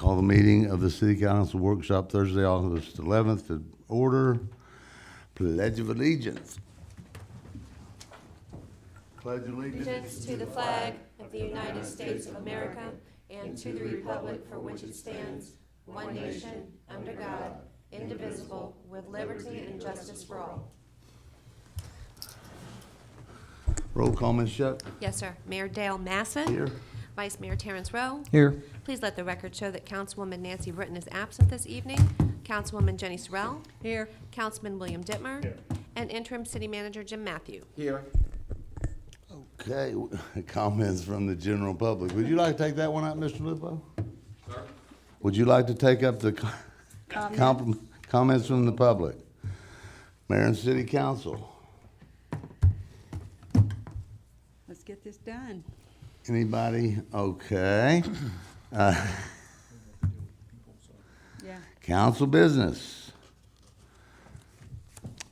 Call the meeting of the City Council Workshop Thursday, August 11th to order. Pledge of Allegiance. Pledge allegiance. Allegiance to the flag of the United States of America and to the republic for which it stands, one nation, under God, indivisible, with liberty and justice for all. Roll call, Ms. Shuck. Yes, sir. Mayor Dale Massett. Here. Vice Mayor Terrence Rowe. Here. Please let the record show that Councilwoman Nancy Britton is absent this evening. Councilwoman Jenny Sorrell. Here. Councilman William Dittmer. Here. And Interim City Manager Jim Matthew. Here. Okay, comments from the general public. Would you like to take that one out, Mr. Lupo? Sir? Would you like to take up the comments from the public? Mayor and City Council. Let's get this done. Anybody? Okay. Yeah. Council business.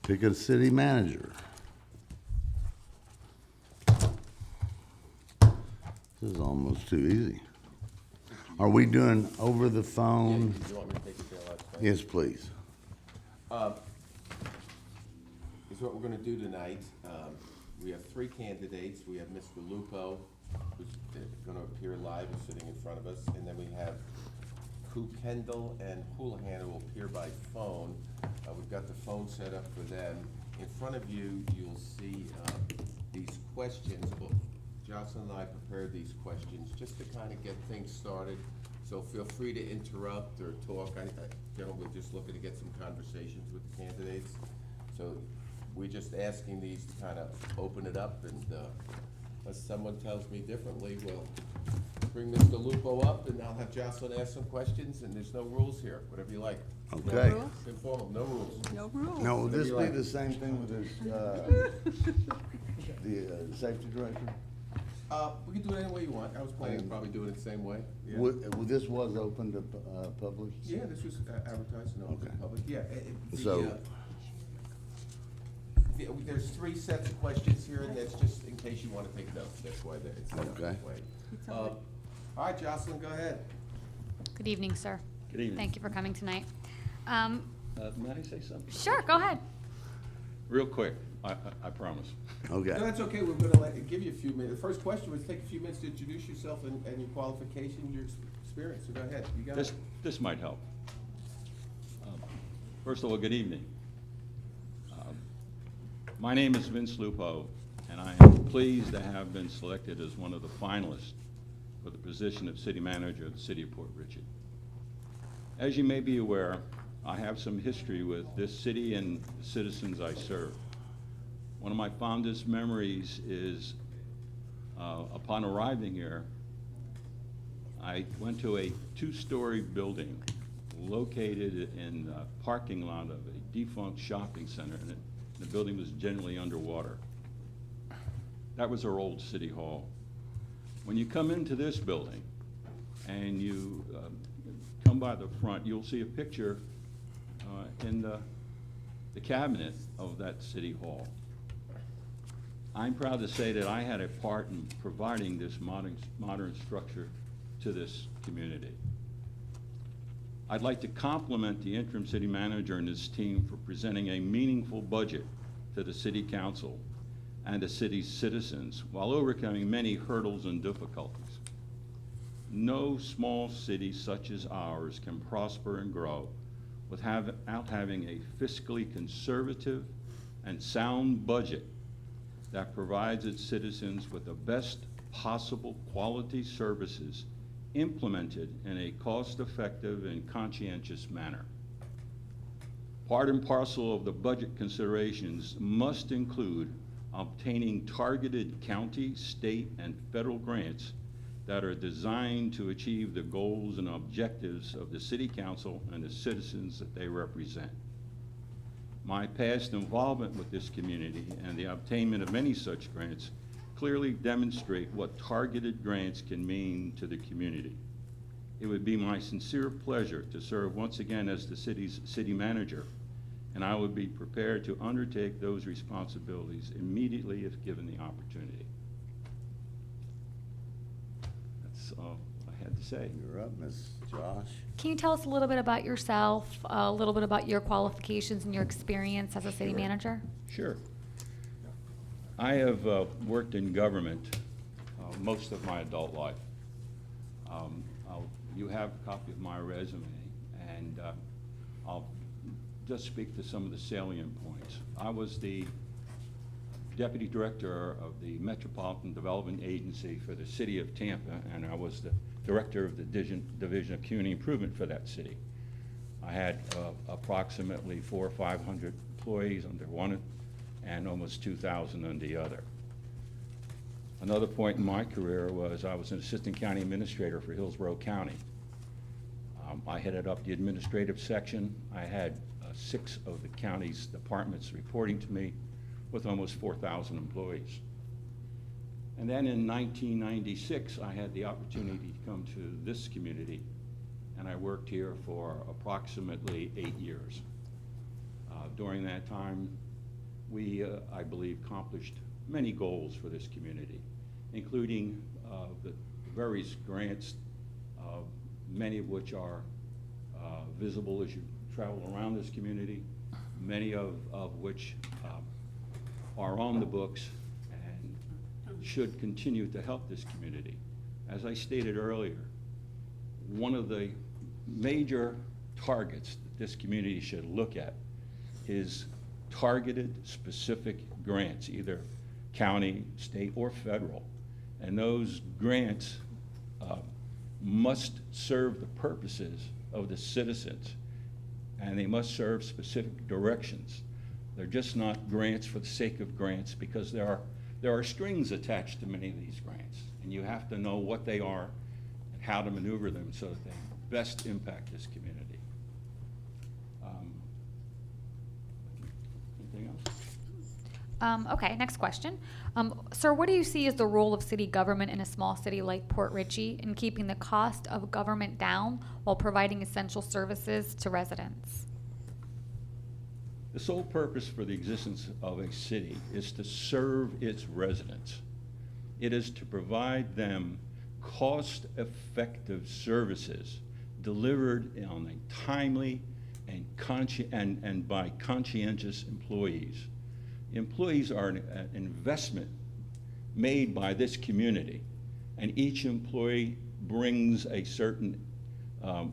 Pick a city manager. This is almost too easy. Are we doing over the phone? You want me to take it there last time? Yes, please. Is what we're gonna do tonight. We have three candidates. We have Mr. Lupo, who's gonna appear live and sitting in front of us, and then we have Ku Kendall and Houlihan who will appear by phone. We've got the phone set up for them. In front of you, you'll see these questions. Well, Jocelyn and I prepared these questions just to kind of get things started. So feel free to interrupt or talk. We're just looking to get some conversations with the candidates. So we're just asking these to kind of open it up, and unless someone tells me differently, we'll bring Mr. Lupo up and I'll have Jocelyn ask some questions, and there's no rules here, whatever you like. Okay. rules? It's informal, no rules. No rules. Now, will this you be like. the same thing with this, the safety director? We can do it any way you want. I was planning to probably do it the same way. Yeah. This was open to public? Yeah, this was advertised and open to Okay. the public, yeah. So- There's three sets of questions here, and that's just in case you want to take notes, that's why it's set up Okay. that way. It's all right. All right, Jocelyn, go ahead. Good evening, sir. Good evening. Thank you for coming tonight. May I say something? Sure, go ahead. Real quick, I promise. Okay. No, that's okay, we're gonna give you a few minutes. The first question was take a few minutes to introduce yourself and your qualifications, your experience, so go ahead, you got it. This might help. First of all, good evening. My name is Vince Lupo, and I am pleased to have been selected as one of the finalists for the position of City Manager of the City of Port Richard. As you may be aware, I have some history with this city and the citizens I serve. One of my fondest memories is upon arriving here, I went to a two-story building located in the parking lot of a defunct shopping center, and the building was generally underwater. That was our old city hall. When you come into this building and you come by the front, you'll see a picture in the cabinet of that city hall. I'm proud to say that I had a part in providing this modern structure to this community. I'd like to compliment the interim city manager and his team for presenting a meaningful budget to the city council and the city's citizens while overcoming many hurdles and difficulties. No small city such as ours can prosper and grow without having a fiscally conservative and sound budget that provides its citizens with the best possible quality services implemented in a cost-effective and conscientious manner. Part and parcel of the budget considerations must include obtaining targeted county, state, and federal grants that are designed to achieve the goals and objectives of the City Council and the citizens that they represent. My past involvement with this community and the obtainment of many such grants clearly demonstrate what targeted grants can mean to the community. It would be my sincere pleasure to serve once again as the city's city manager, and I would be prepared to undertake those responsibilities immediately if given the opportunity. That's all I had to say. You're up, Ms. Josh. Can you tell us a little bit about yourself, a little bit about your qualifications and your experience as a city manager? Sure. I have worked in government most of my adult life. You have a copy of my resume, and I'll just speak to some of the salient points. I was the Deputy Director of the Metropolitan Development Agency for the City of Tampa, and I was the Director of the Division of Community Improvement for that city. I had approximately 400 or 500 employees under one and almost 2,000 under the other. Another point in my career was I was an Assistant County Administrator for Hillsborough County. I headed up the administrative section. I had 6 of the county's departments reporting to me with almost 4,000 employees. And then in 1996, I had the opportunity to come to this community, and I worked here for approximately 8 years. During that time, we, I believe, accomplished many goals for this community, including the various grants, many of which are visible as you travel around this community, many of which are on the books and should continue to help this community. As I stated earlier, one of the major targets that this community should look at is targeted, specific grants, either county, state, or federal. And those grants must serve the purposes of the citizens, and they must serve specific directions. They're just not grants for the sake of grants, because there are strings attached to many of these grants, and you have to know what they are and how to maneuver them so that they best impact this community. Anything else? Okay, next question. Sir, what do you see as the role of city government in a small city like Port Richey in keeping the cost of government down while providing essential services to residents? The sole purpose for the existence of a city is to serve its residents. It is to provide them cost-effective services delivered on a timely and by conscientious employees. Employees are an investment made by this community, and each employee brings a certain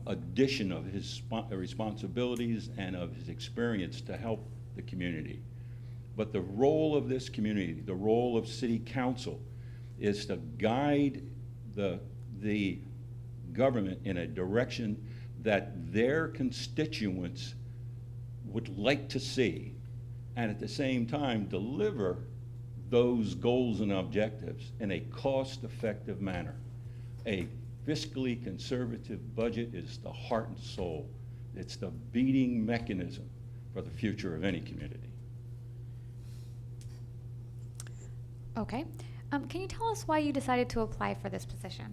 addition of his responsibilities and of his experience to help the community. But the role of this community, the role of city council, is to guide the government in a direction that their constituents would like to see, and at the same time deliver those goals and objectives in a cost-effective manner. A fiscally conservative budget is the heart and soul. It's the beating mechanism for the future of any community. Okay. Can you tell us why you decided to apply for this position?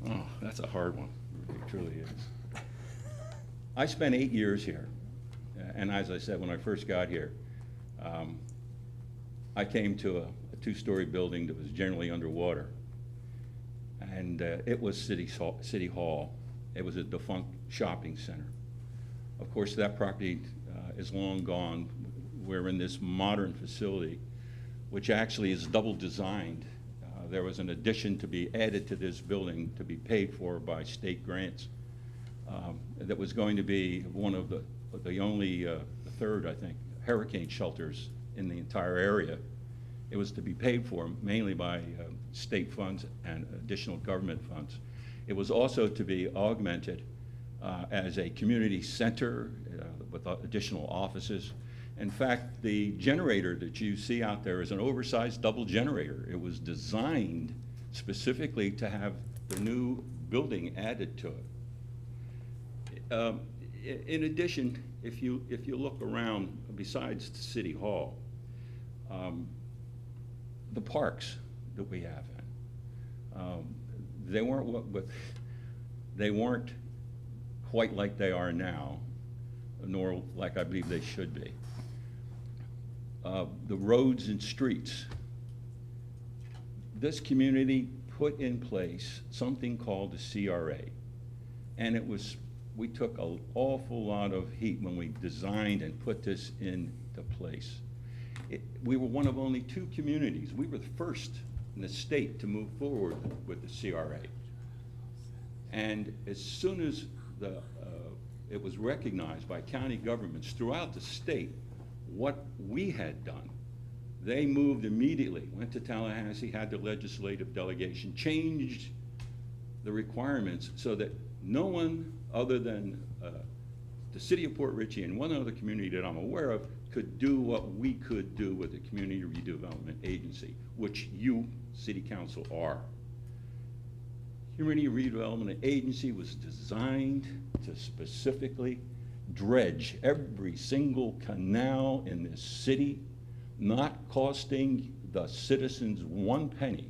Oh, that's a hard one. It truly is. I spent 8 years here, and as I said, when I first got here, I came to a 2-story building that was generally underwater, and it was City Hall. It was a defunct shopping center. Of course, that property is long gone. We're in this modern facility, which actually is double designed. There was an addition to be added to this building to be paid for by state grants. That was going to be one of the only, the third, I think, hurricane shelters in the entire area. It was to be paid for mainly by state funds and additional government funds. It was also to be augmented as a community center with additional offices. In fact, the generator that you see out there is an oversized double generator. It was designed specifically to have the new building added to it. In addition, if you look around, besides City Hall, the parks that we have they weren't quite like they are now, nor like I believe they should be. The roads and streets. This community put in place something called the CRA. And we took an awful lot of heat when we designed and put this into place. We were one of only 2 communities. We were the first in the state to move forward with the CRA. And as soon as it was recognized by county governments throughout the state what we had done, they moved immediately, went to Tallahassee, had the legislative delegation, changed the requirements so that no one other than the city of Port Richey and one other community that I'm aware of could do what we could do with the Community Redevelopment Agency, which you, City Council, are. Community Redevelopment Agency was designed to specifically dredge every single canal in this city, not costing the citizens 1 penny.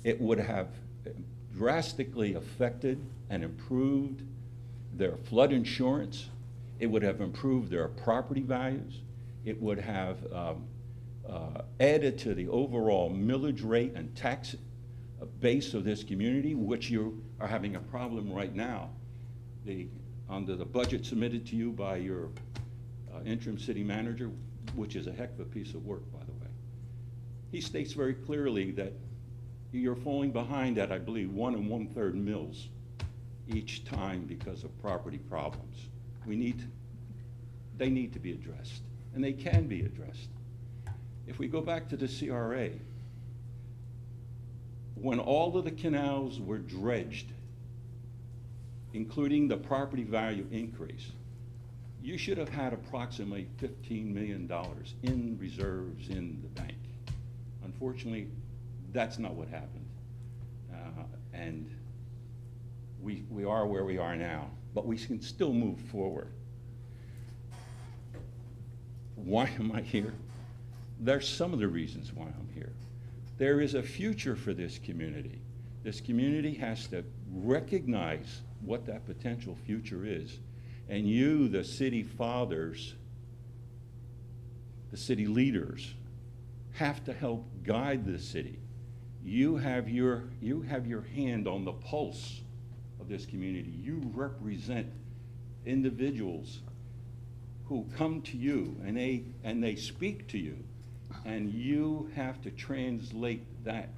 It would have drastically affected and improved their flood insurance. It would have improved their property values. It would have added to the overall millage rate and tax base of this community, which you are having a problem right now. Under the budget submitted to you by your interim city manager, which is a heck of a piece of work, by the way, he states very clearly that you're falling behind at, I believe, 1 1/3 mills each time because of property problems. They need to be addressed, and they can be addressed. If we go back to the CRA, when all of the canals were dredged, including the property value increase, you should have had approximately $15 million in reserves in the bank. Unfortunately, that's not what happened. And we are where we are now, but we can still move forward. Why am I here? There's some of the reasons why I'm here. There is a future for this community. This community has to recognize what that potential future is. And you, the city fathers, the city leaders, have to help guide the city. You have your hand on the pulse of this community. You represent individuals who come to you and they speak to you, and you have to translate that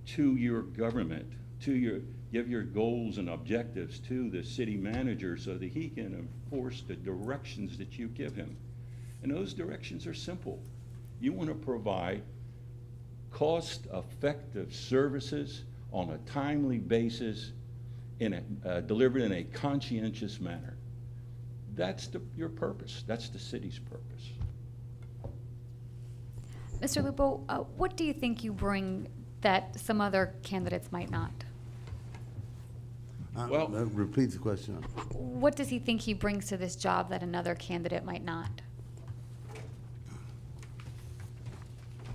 to your government, give your goals and objectives to the city manager so that he can enforce the directions that you give him. And those directions are simple. You want to provide cost-effective services on a timely basis, delivered in a conscientious manner. That's your purpose. That's the city's purpose. Mr. Lupo, what do you think you bring that some other candidates might not? Well- Repeat the question. What does he think he brings to this job that another candidate might not?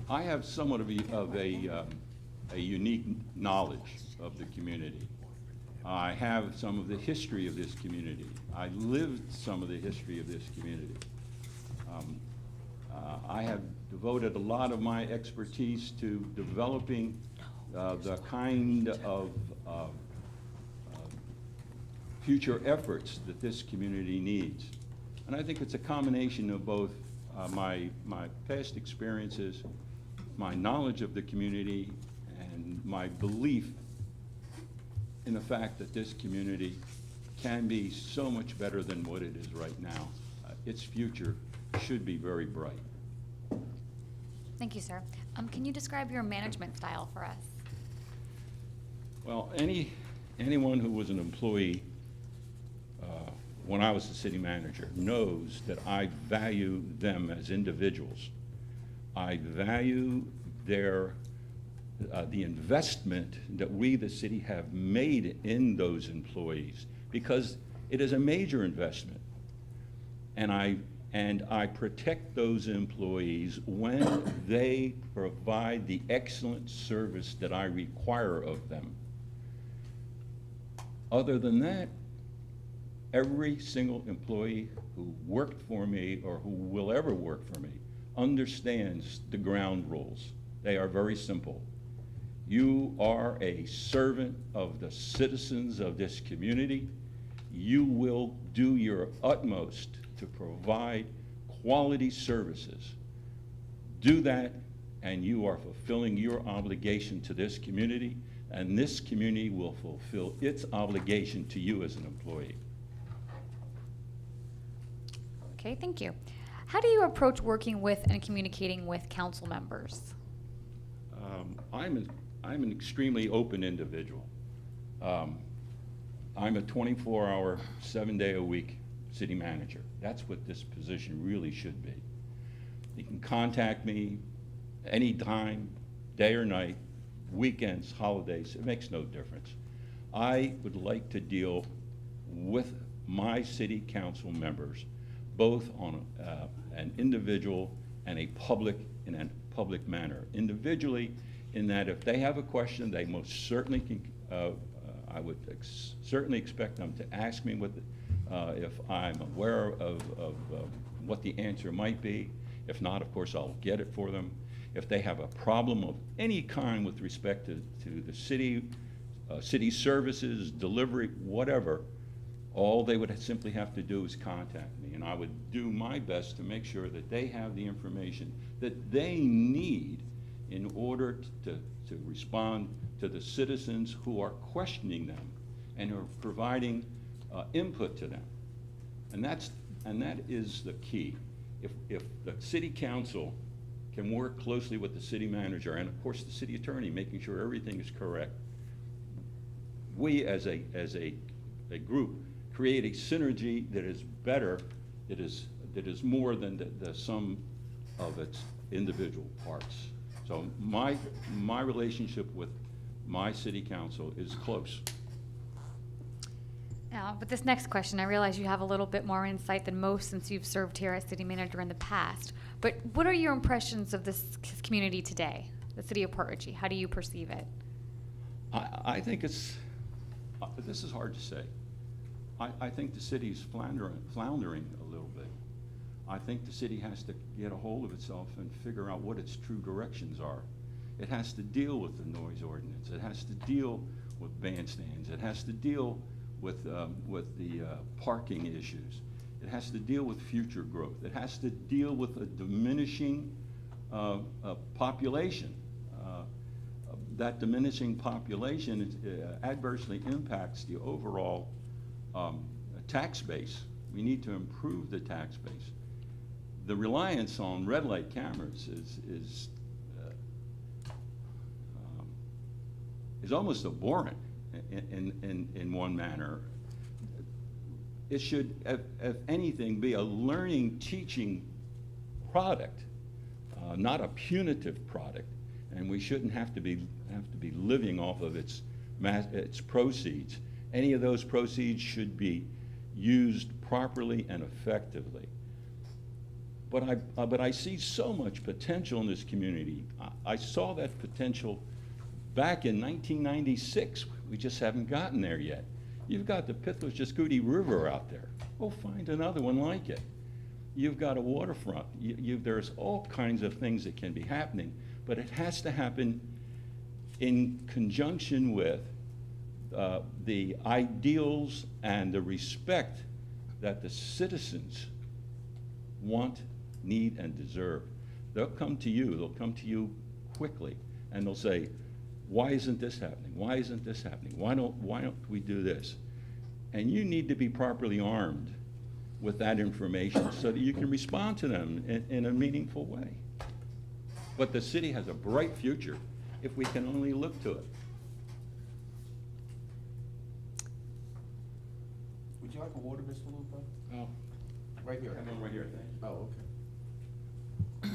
I have somewhat of a unique knowledge of the community. I have some of the history of this community. I lived some of the history of this community. I have devoted a lot of my expertise to developing the kind of future efforts that this community needs. And I think it's a combination of both my past experiences, my knowledge of the community, and my belief in the fact that this community can be so much better than what it is right now. Its future should be very bright. Thank you, sir. Can you describe your management style for us? Well, anyone who was an employee when I was the city manager knows that I value them as individuals. I value the investment that we, the city, have made in those employees, because it is a major investment. And I protect those employees when they provide the excellent service that I require of them. Other than that, every single employee who worked for me or who will ever work for me understands the ground rules. They are very simple. You are a servant of the citizens of this community. You will do your utmost to provide quality services. Do that, and you are fulfilling your obligation to this community, and this community will fulfill its obligation to you as an employee. Okay, thank you. How do you approach working with and communicating with council members? I'm an extremely open individual. I'm a 24-hour, 7-day-a-week city manager. That's what this position really should be. You can contact me anytime, day or night, weekends, holidays, it makes no difference. I would like to deal with my city council members, both on an individual and a public, in a public manner. Individually, in that if they have a question, they most certainly can, I would certainly expect them to ask me if I'm aware of what the answer might be. If not, of course, I'll get it for them. If they have a problem of any kind with respect to the city, city services, delivery, whatever, all they would simply have to do is contact me, and I would do my best to make sure that they have the information that they need in order to respond to the citizens who are questioning them and are providing input to them. And that is the key. If the city council can work closely with the city manager and of course the city attorney, making sure everything is correct, we as a group create a synergy that is better, that is more than the sum of its individual parts. So my relationship with my city council is close. Now, with this next question, I realize you have a little bit more insight than most since you've served here as city manager in the past. But what are your impressions of this community today, the city of Port Richey? How do you perceive it? I think this is hard to say. I think the city's floundering a little bit. I think the city has to get a hold of itself and figure out what its true directions are. It has to deal with the noise ordinance. It has to deal with bandstands. It has to deal with the parking issues. It has to deal with future growth. It has to deal with a diminishing population. That diminishing population adversely impacts the overall tax base. We need to improve the tax base. The reliance on red light cameras is almost abhorrent in one manner. It should, if anything, be a learning, teaching product, not a punitive product, and we shouldn't have to be living off of its proceeds. Any of those proceeds should be used properly and effectively. But I see so much potential in this community. I saw that potential back in 1996. We just haven't gotten there yet. You've got the Pithler-Chascooty River out there. Well, find another one like it. You've got a waterfront. There's all kinds of things that can be happening, but it has to happen in conjunction with the ideals and the respect that the citizens want, need, and deserve. They'll come to you. They'll come to you quickly, and they'll say, "Why isn't this happening? Why isn't this happening? Why don't we do this?" And you need to be properly armed with that information so that you can respond to them in a meaningful way. But the city has a bright future if we can only look to it. Would you like a water, Mr. Lupo? Oh, Right here. come on right here, thank you. Oh, okay.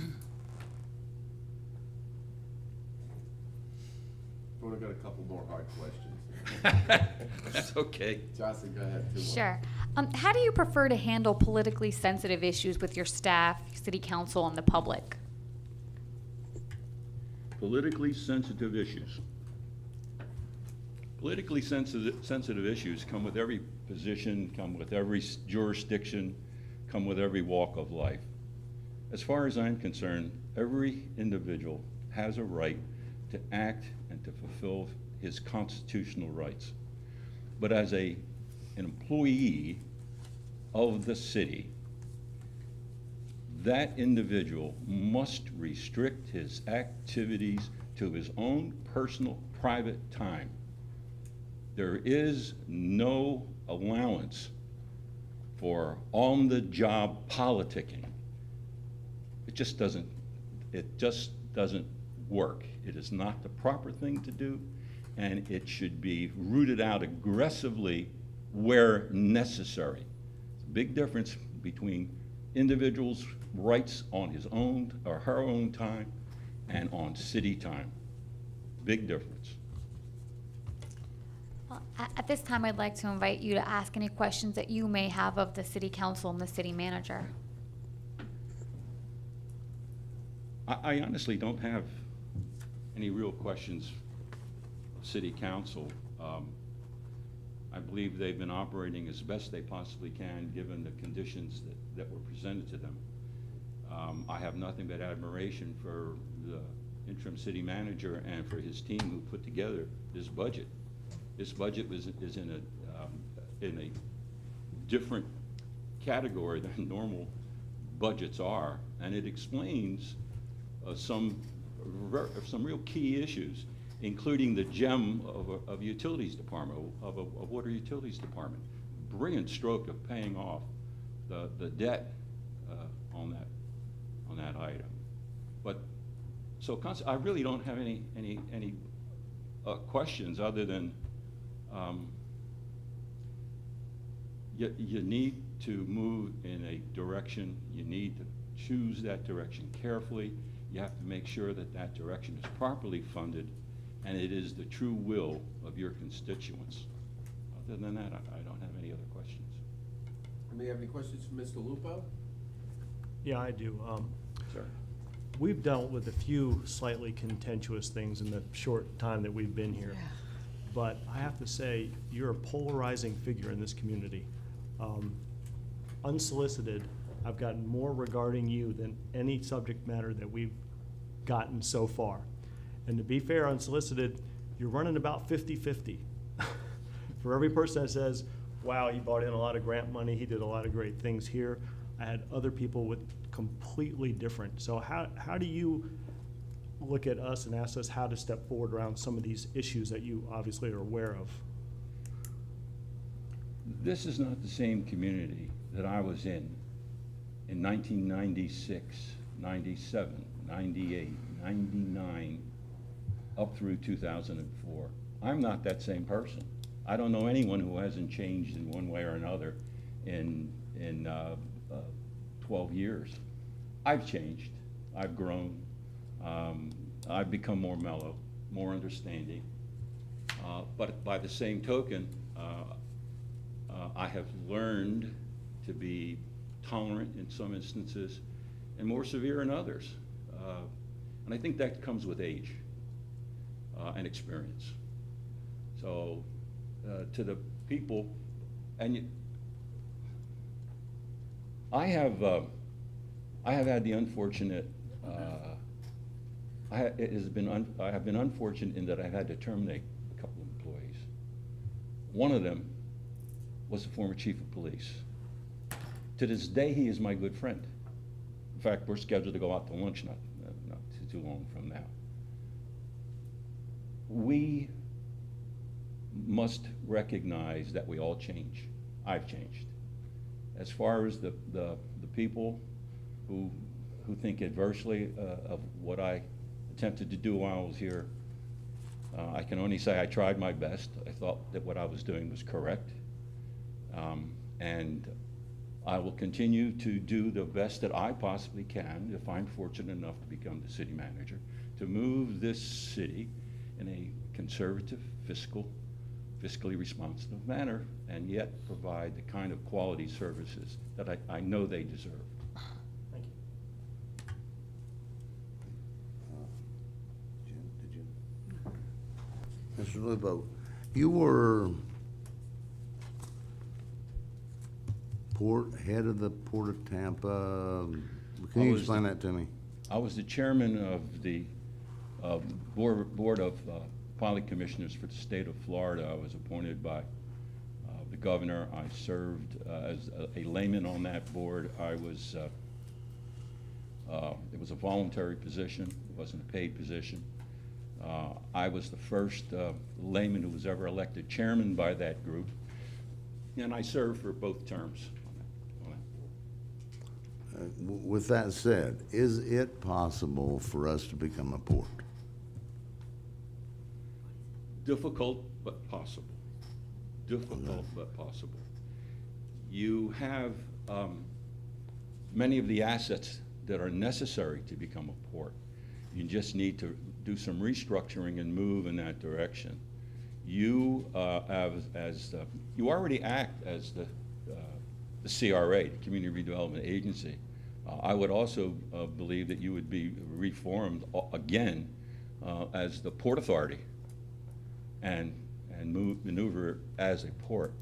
We've only got a couple more hard questions. That's okay. Jocelyn, go ahead. 2 more. Sure. How do you prefer to handle politically sensitive issues with your staff, city council, and the public? Politically sensitive issues. Politically sensitive issues come with every position, come with every jurisdiction, come with every walk of life. As far as I'm concerned, every individual has a right to act and to fulfill his constitutional rights. But as an employee of the city, that individual must restrict his activities to his own personal, private time. There is no allowance for on-the-job politicking. It just doesn't work. It is not the proper thing to do, and it should be rooted out aggressively where necessary. It's a big difference between individuals' rights on his own or her own time and on city time. Big difference. Well, at this time, I'd like to invite you to ask any questions that you may have of the city council and the city manager. I honestly don't have any real questions of city council. I believe they've been operating as best they possibly can, given the conditions that were presented to them. I have nothing but admiration for the interim city manager and for his team who put together this budget. This budget is in a different category than normal budgets are, and it explains some real key issues, including the gem of utilities department, of water utilities department. Brilliant stroke of paying off the debt on that item. But so I really don't have any questions other than you need to move in a direction. You need to choose that direction carefully. You have to make sure that that direction is properly funded and it is the true will of your constituents. Other than that, I don't have any other questions. Anybody have any questions for Mr. Lupo? Yeah, I do. Sir? We've dealt with a few slightly contentious things in the short time that we've been here. But I have to say, you're a polarizing figure in this community. Unsolicited, I've gotten more regarding you than any subject matter that we've gotten so far. And to be fair, unsolicited, you're running about 50-50. For every person that says, wow, he brought in a lot of grant money, he did a lot of great things here, I had other people with completely different. So how do you look at us and ask us how to step forward around some of these issues that you obviously are aware of? This is not the same community that I was in 1996, 97, 98, 99, up through 2004. I'm not that same person. I don't know anyone who hasn't changed in one way or another in 12 years. I've changed. I've grown. I've become more mellow, more understanding. But by the same token, I have learned to be tolerant in some instances and more severe in others. And I think that comes with age and experience. So to the people, and I have had the unfortunate, I have been unfortunate in that I've had to terminate a couple of employees. One of them was the former chief of police. To this day, he is my good friend. In fact, we're scheduled to go out to lunch not too long from now. We must recognize that we all change. I've changed. As far as the people who think adversely of what I attempted to do while I was here, I can only say I tried my best. I thought that what I was doing was correct. And I will continue to do the best that I possibly can, if I'm fortunate enough to become the city manager, to move this city in a conservative, fiscally responsible manner, and yet provide the kind of quality services that I know they deserve. Thank you. Jim, did you? Mr. Lupo, you were head of the Port of Tampa. Can I you was explain that to me? I was the chairman of the Board of Pilot Commissioners for the state of Florida. I was appointed by the governor. I served as a layman on that board. It was a voluntary position. It wasn't a paid position. I was the first layman who was ever elected chairman by that group, and I served for both terms on that. With that said, is it possible for us to become a port? Difficult, but possible. Difficult, but possible. You have many of the assets that are necessary to become a port. You just need to do some restructuring and move in that direction. You you already act as the CRA, the Community Redevelopment Agency. I would also believe that you would be reformed again as the Port Authority and maneuver as a port.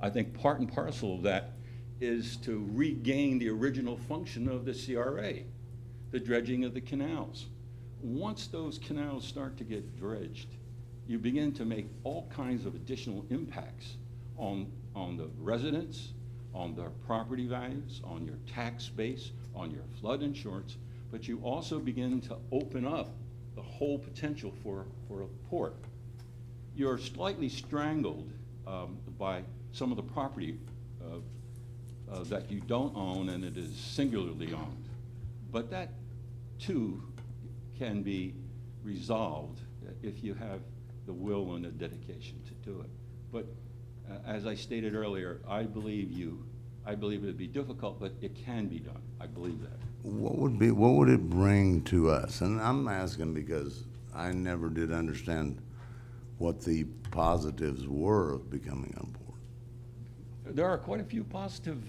I think part and parcel of that is to regain the original function of the CRA, the dredging of the canals. Once those canals start to get dredged, you begin to make all kinds of additional impacts on the residents, on their property values, on your tax base, on your flood insurance, but you also begin to open up the whole potential for a port. You're slightly strangled by some of the property that you don't own and it is singularly owned. But that too can be resolved if you have the will and the dedication to do it. But as I stated earlier, I believe it would be difficult, but it can be done. I believe that. What would it bring to us? And I'm asking because I never did understand what the positives were of becoming on board. There are quite a few positive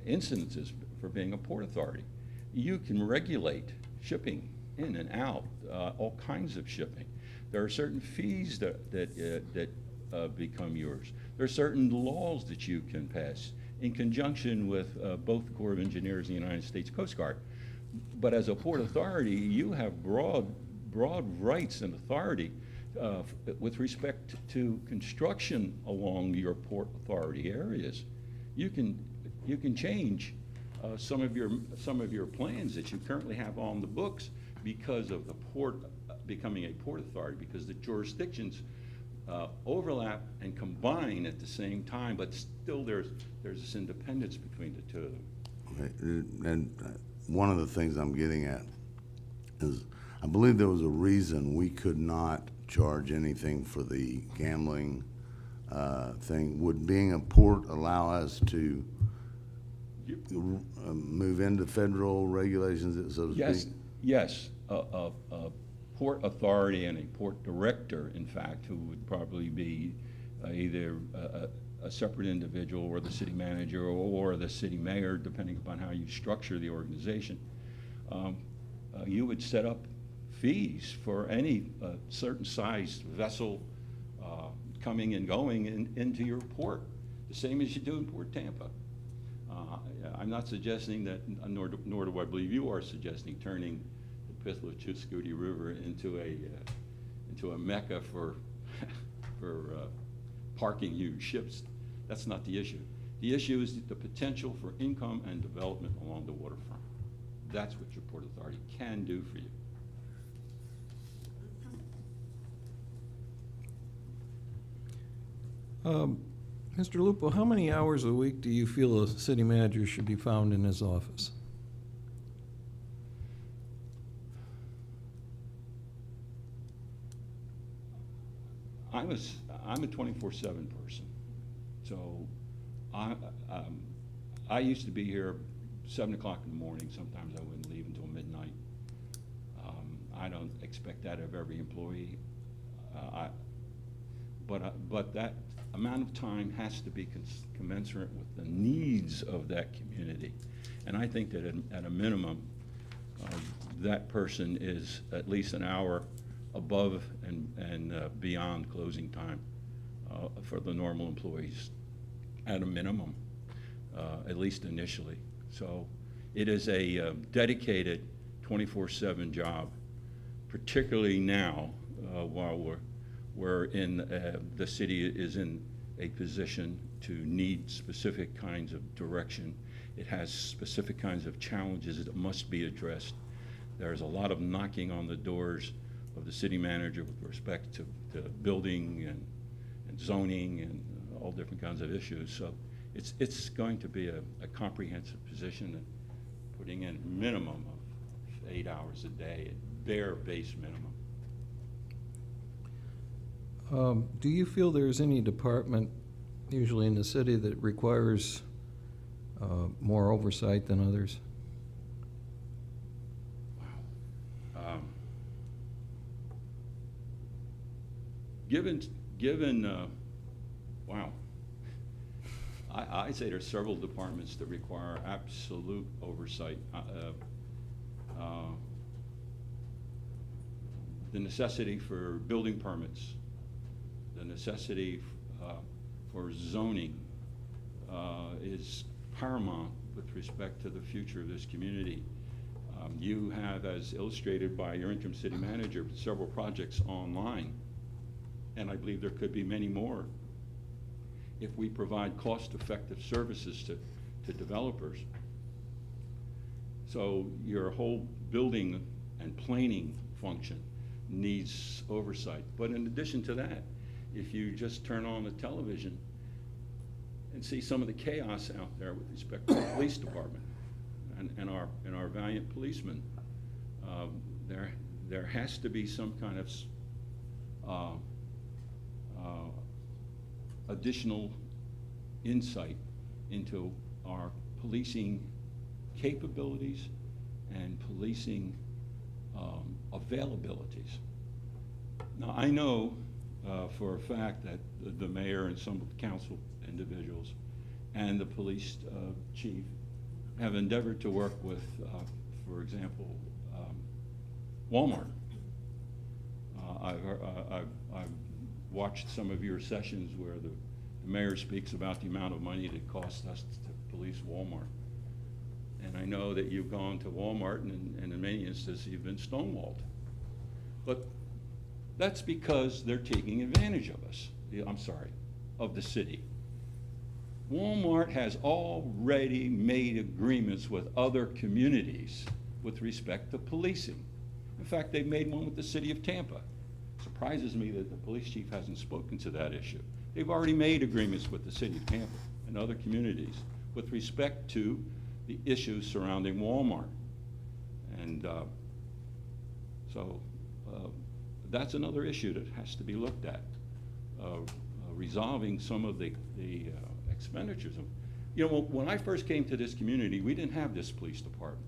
incidences for being a port authority. You can regulate shipping in and out, all kinds of shipping. There are certain fees that become yours. There are certain laws that you can pass in conjunction with both the Corps of Engineers and the United States Coast Guard. But as a port authority, you have broad rights and authority with respect to construction along your port authority areas. You can change some of your plans that you currently have on the books because of the port becoming a port authority, because the jurisdictions overlap and combine at the same time, but still there's this independence between the two of them. Okay. And one of the things I'm getting at is I believe there was a reason we could not charge anything for the gambling thing. Would being a port allow us to move into federal regulations, so to Yes, speak? yes. A port authority and a port director, in fact, who would probably be either a separate individual or the city manager or the city mayor, depending upon how you structure the organization. You would set up fees for any certain sized vessel coming and going into your port, the same as you do in Port Tampa. I'm not suggesting that, nor do I believe you are suggesting turning the Pittsburgh-Chuscootee River into a mecca for parking huge ships. That's not the issue. The issue is the potential for income and development along the waterfront. That's what your port authority can do for you. Mr. Lupo, how many hours a week do you feel a city manager should be found in his office? I'm a 24/7 person, so I used to be here 7 o'clock in the morning. Sometimes I wouldn't leave until midnight. I don't expect that of every employee, but that amount of time has to be commensurate with the needs of that community, and I think that at a minimum, that person is at least an hour above and beyond closing time for the normal employees, at a minimum, at least initially. So It is a dedicated 24/7 job, particularly now while we're in, the city is in a position to need specific kinds of direction. It has specific kinds of challenges that must be addressed. There's a lot of knocking on the doors of the city manager with respect to building and zoning and all different kinds of issues. So it's going to be a comprehensive position, and putting in minimum of 8 hours a day, at bare base minimum. Do you feel there's any department, usually in the city, that requires more oversight than others? Wow. I'd say there's several departments that require absolute oversight. The necessity for building permits, the necessity for zoning is paramount with respect to the future of this community. You have, as illustrated by your interim city manager, several projects online, and I believe there could be many more if we provide cost-effective services to developers. So your whole building and planning function needs oversight. But in addition to that, if you just turn on the television and see some of the chaos out there with respect to the police department and our valiant policemen, there has to be some kind of additional insight into our policing capabilities and policing availabilities. Now, I know for a fact that the mayor and some of the council individuals and the police chief have endeavored to work with, for example, Walmart. I've watched some of your sessions where the mayor speaks about the amount of money that costs us to police Walmart. And I know that you've gone to Walmart and in many instances you've been stonewalled. But that's because they're taking advantage of us, of the city. Walmart has already made agreements with other communities with respect to policing. In fact, they've made one with the city of Tampa. Surprises me that the police chief hasn't spoken to that issue. They've already made agreements with the city of Tampa and other communities with respect to the issues surrounding Walmart. And so that's another issue that has to be looked at, resolving some of the expenditures. You know, when I first came to this community, we didn't have this police department.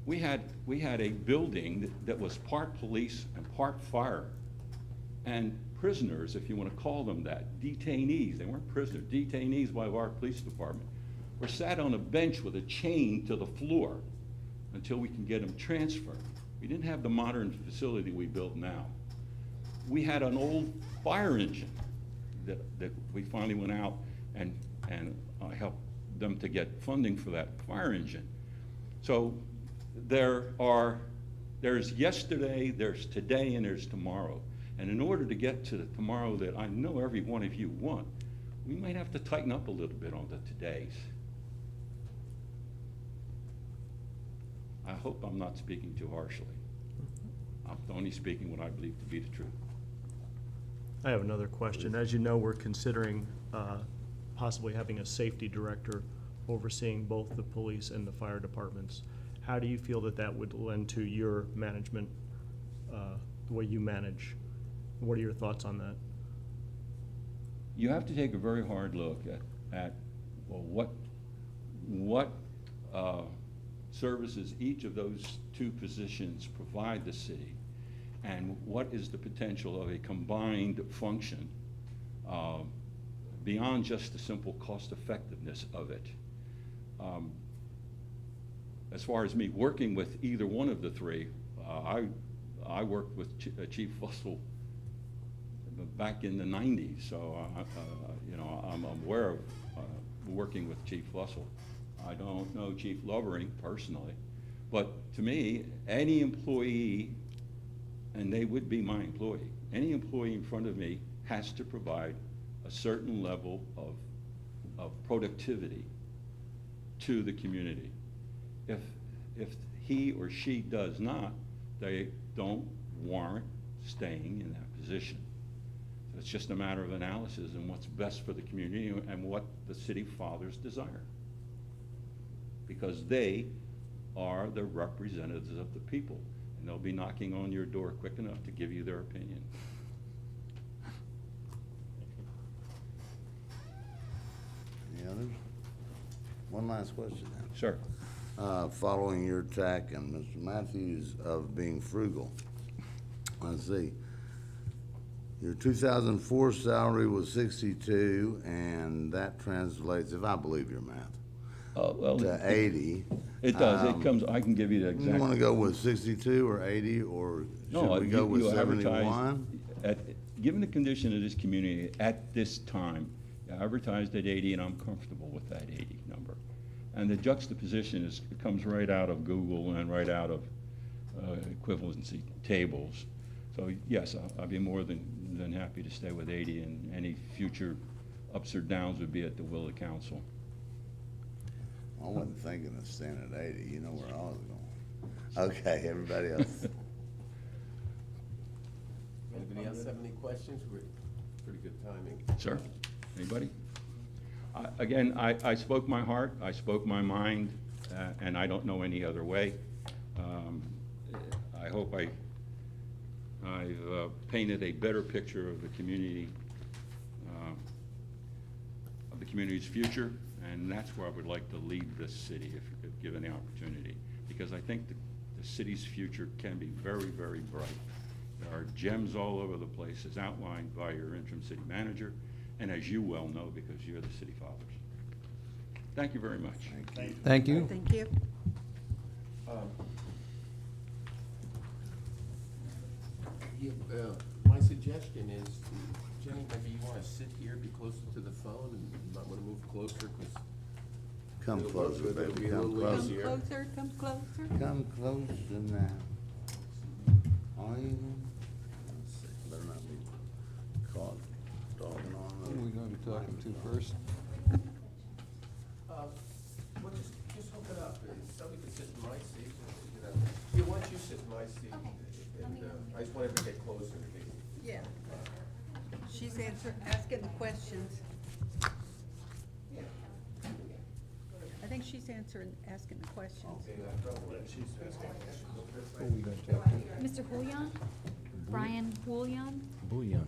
We had a building that was part police and part fire, and prisoners, if you want to call them that, detainees, they weren't prisoners, detainees by our police department, were sat on a bench with a chain to the floor until we can get them transferred. We didn't have the modern facility we build now. We had an old fire engine that we finally went out and helped them to get funding for that fire engine. So there's yesterday, there's today, and there's tomorrow. And in order to get to the tomorrow that I know every one of you want, we might have to tighten up a little bit on the todays. I hope I'm not speaking too harshly. I'm only speaking what I believe to be the truth. I have another question. As you know, we're considering possibly having a safety director overseeing both the police and the fire departments. How do you feel that would lend to your management, the way you manage? What are your thoughts on that? You have to take a very hard look at well, what services each of those two positions provide the city, and what is the potential of a combined function beyond just the simple cost effectiveness of it. As far as me working with either one of the three, I worked with Chief Fussell back in the 90s, so you know, I'm aware of working with Chief Fussell. I don't know Chief Lovering personally, but to me, any employee, and they would be my employee, any employee in front of me has to provide a certain level of productivity to the community. If he or she does not, they don't warrant staying in that position. So it's just a matter of analysis and what's best for the community and what the city fathers desire. Because they are the representatives of the people, and they'll be knocking on your door quick enough to give you their opinion. Any others? One last question then. Sir? Following your tack and Mr. Matthews of being frugal, let's see. Your 2004 salary was 62, and that translates, if I believe your math, Well, to 80. it does, it comes, I can give you the exact. You want to go with 62 or 80, or No, should we go with you advertise 71? Given the condition of this community at this time, you advertised at 80, and I'm comfortable with that 80 number. And the juxtaposition is, it comes right out of Google and right out of equivalency tables. So yes, I'd be more than happy to stay with 80, and any future ups or downs would be at the will of council. I wasn't thinking of staying at 80, you know where I was going. Okay, everybody else? Anybody else have any questions? We're pretty good timing. Sir, anybody? Again, I spoke my heart, I spoke my mind, and I don't know any other way. I hope I've painted a better picture of the community, of the community's future, and that's where I would like to lead this city if given the opportunity. Because I think the city's future can be very, very bright. There are gems all over the place, as outlined by your interim city manager, and as you well know, because you're the city fathers. Thank you very much. Thank you. Thank you. My suggestion is, Jenny, maybe you want to sit here, be closer to the phone, and you might want to move closer, because Come It'll closer, work, it'll baby, be a come little closer. easier. Come closer. Come closer now. Are you? Let's see, better not be caught dogging Who are on we going to be talking to first? Well, just hook it up, and somebody can sit in my seat, you know. Here, why don't you sit in my seat? And I just want everybody to get closer, in case. Yeah. She's asking the questions. I think she's asking the questions. Who are we going to talk to? Mr. Julian? Brian Julian? Bouillon.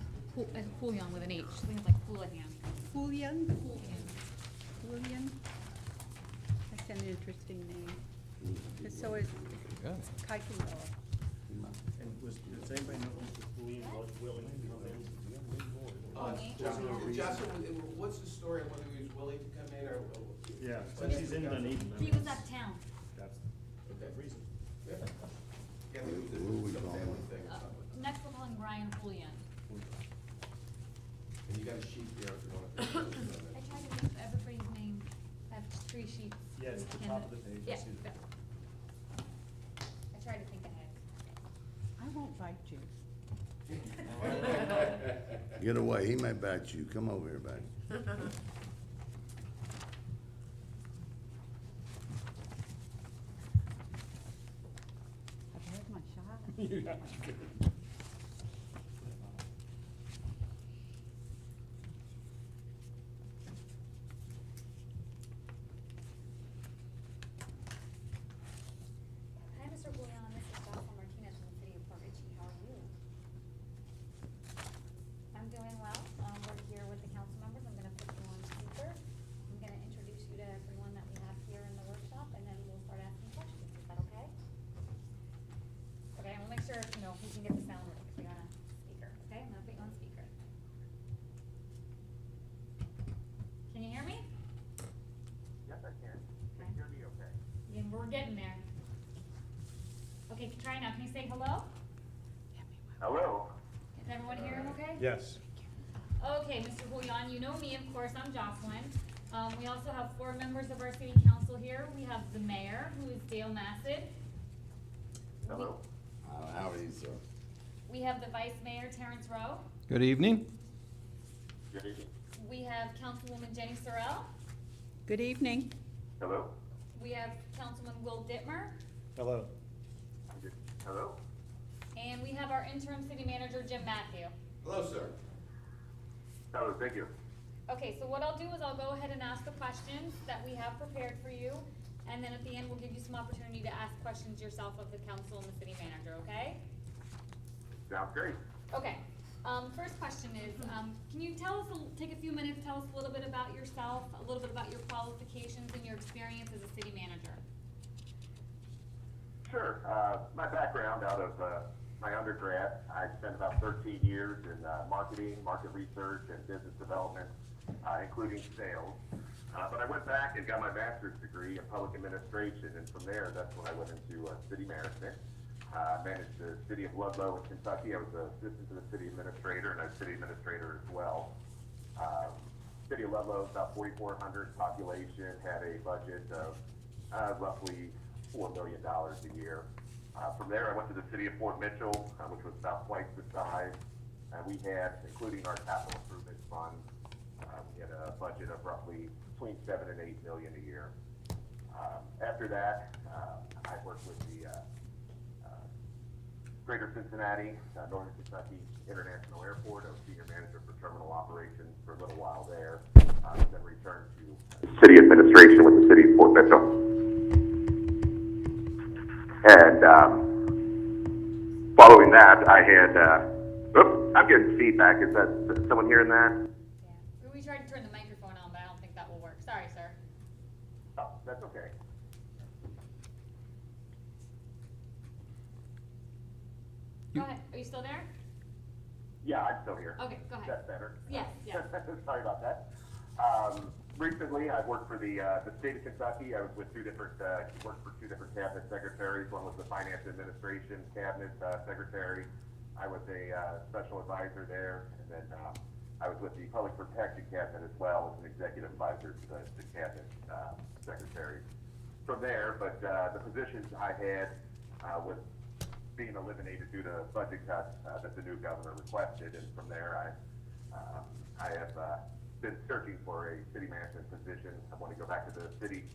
Julian with an H, I think it's like Houlihan. Julian? Julian? That's an interesting name. And so is Got it. Kuykendall. And does anybody know Mr. Julian was willing to come in? Jocelyn, what's the story on whether he was willing to come in, or? Yeah, since he's in Dunedin. He was out of town. That's the reason. Yeah, there was Who are we some calling? family thing or something. Next we're calling Brian Julian. And you got a sheet there if you want to. I tried to make everybody's name, I have 3 sheets. Yeah, it's the And top of the page. I Yeah, see that. yeah. I tried to think ahead. I won't bite you. Get away, he may bite you. Come over here, baby. I've had my shot. Hi, Mr. Julian, this is Jocelyn Martinez from the city of Port Richey. How are you? I'm doing well. We're here with the council members. I'm gonna put you on speaker. I'm gonna introduce you to everyone that we have here in the workshop, and then we'll start asking questions. Is that okay? Okay, we'll make sure, you know, we can get the sound working. We got a speaker, okay? I'm gonna put you on speaker. Can you hear me? Yes, I can. Can you hear me okay? Yeah, we're getting there. Okay, try now. Can you say hello? Hello? Is everyone hearing okay? Yes. Okay, Mr. Julian, you know me, of course, I'm Jocelyn. We also have 4 members of our city council here. We have the mayor, who is Dale Massad. Hello. How are you, sir? We have the vice mayor, Terrence Rowe. Good evening. Good evening. We have Councilwoman Jenny Sorrell. Good evening. Hello. We have Councilman Will Dittmer. Hello. Hello. And we have our interim city manager, Jim Matthew. Hello, sir. Hello, thank you. Okay, so what I'll do is I'll go ahead and ask the questions that we have prepared for you. And then at the end, we'll give you some opportunity to ask questions yourself of the council and the city manager, okay? Sounds great. Okay, first question is, can you tell us, take a few minutes, tell us a little bit about yourself, a little bit about your qualifications and your experience as a city manager? Sure. My background out of my undergrad, I spent about 13 years in marketing, market research, and business development, including sales. But I went back and got my master's degree in public administration, and from there, that's when I went into city management. Managed the city of Ludlow in Kentucky. I was the assistant to the city administrator, and I was city administrator as well. City of Ludlow is about 4,400 population, had a budget of roughly $4 million a year. From there, I went to the city of Fort Mitchell, which was about twice the size. We had, including our capital improvement fund, we had a budget of roughly between 7 and 8 million a year. After that, I worked with the Greater Cincinnati, Northern Kentucky International Airport. I was senior manager for terminal operations for a little while there. Then returned to city administration with the city of Fort Mitchell. And following that, I had, I'm getting feedback. Is that someone hearing that? Yeah, we tried to turn the microphone on, but I don't think that will work. Sorry, sir. Oh, that's okay. Go ahead, are you still there? Yeah, I'm still here. Okay, go ahead. That's better. Yes, yes. Sorry about that. Recently, I worked for the state of Kentucky. I was with worked for 2 different cabinet secretaries. One was the finance administration cabinet secretary. I was a special advisor there, and then I was with the public protection cabinet as well as an executive advisor to the cabinet secretary. From there, but the positions I had was being eliminated due to budget cuts that the new governor requested, and from there I have been searching for a city management position. I want to go back to the city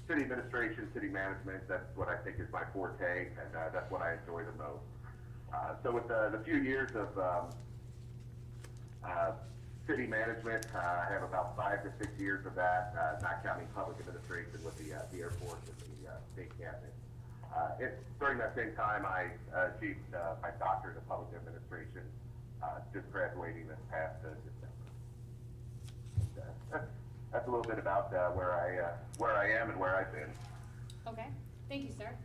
administration, city management. That's what I think is my forte, and that's what I enjoy the most. So with the few years of city management, I have about 5 to 6 years of that, not counting public administration with the Air Force and the state cabinet. During that same time, I achieved my doctorate in public administration, just graduating this past December. That's a little bit about where I am and where I've been. Okay, thank you, sir.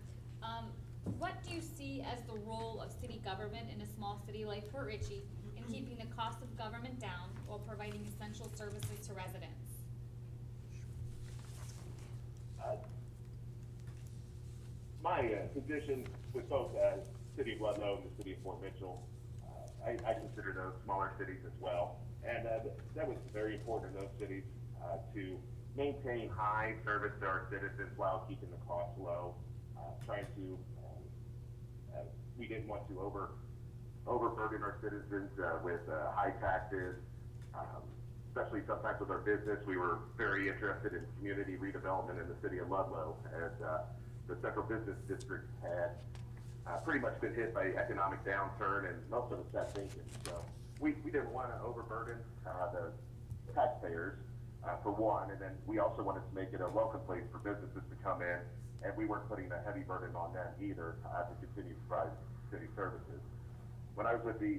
What do you see as the role of city government in a small city like Port Richey in keeping the cost of government down while providing essential services to residents? My position with both City of Ludlow and the City of Fort Mitchell, I consider those smaller cities as well. And that was very important in those cities to maintain high service to our citizens while keeping the costs low. Trying to, we didn't want to overburden our citizens with high taxes, especially sometimes with our business. We were very interested in community redevelopment in the City of Ludlow, as the Central Business District had pretty much been hit by economic downturn, and most of us had thinking. So we didn't want to overburden the taxpayers, for one, and then we also wanted to make it a welcome place for businesses to come in, and we weren't putting a heavy burden on them either to continue to provide city services. When I was with the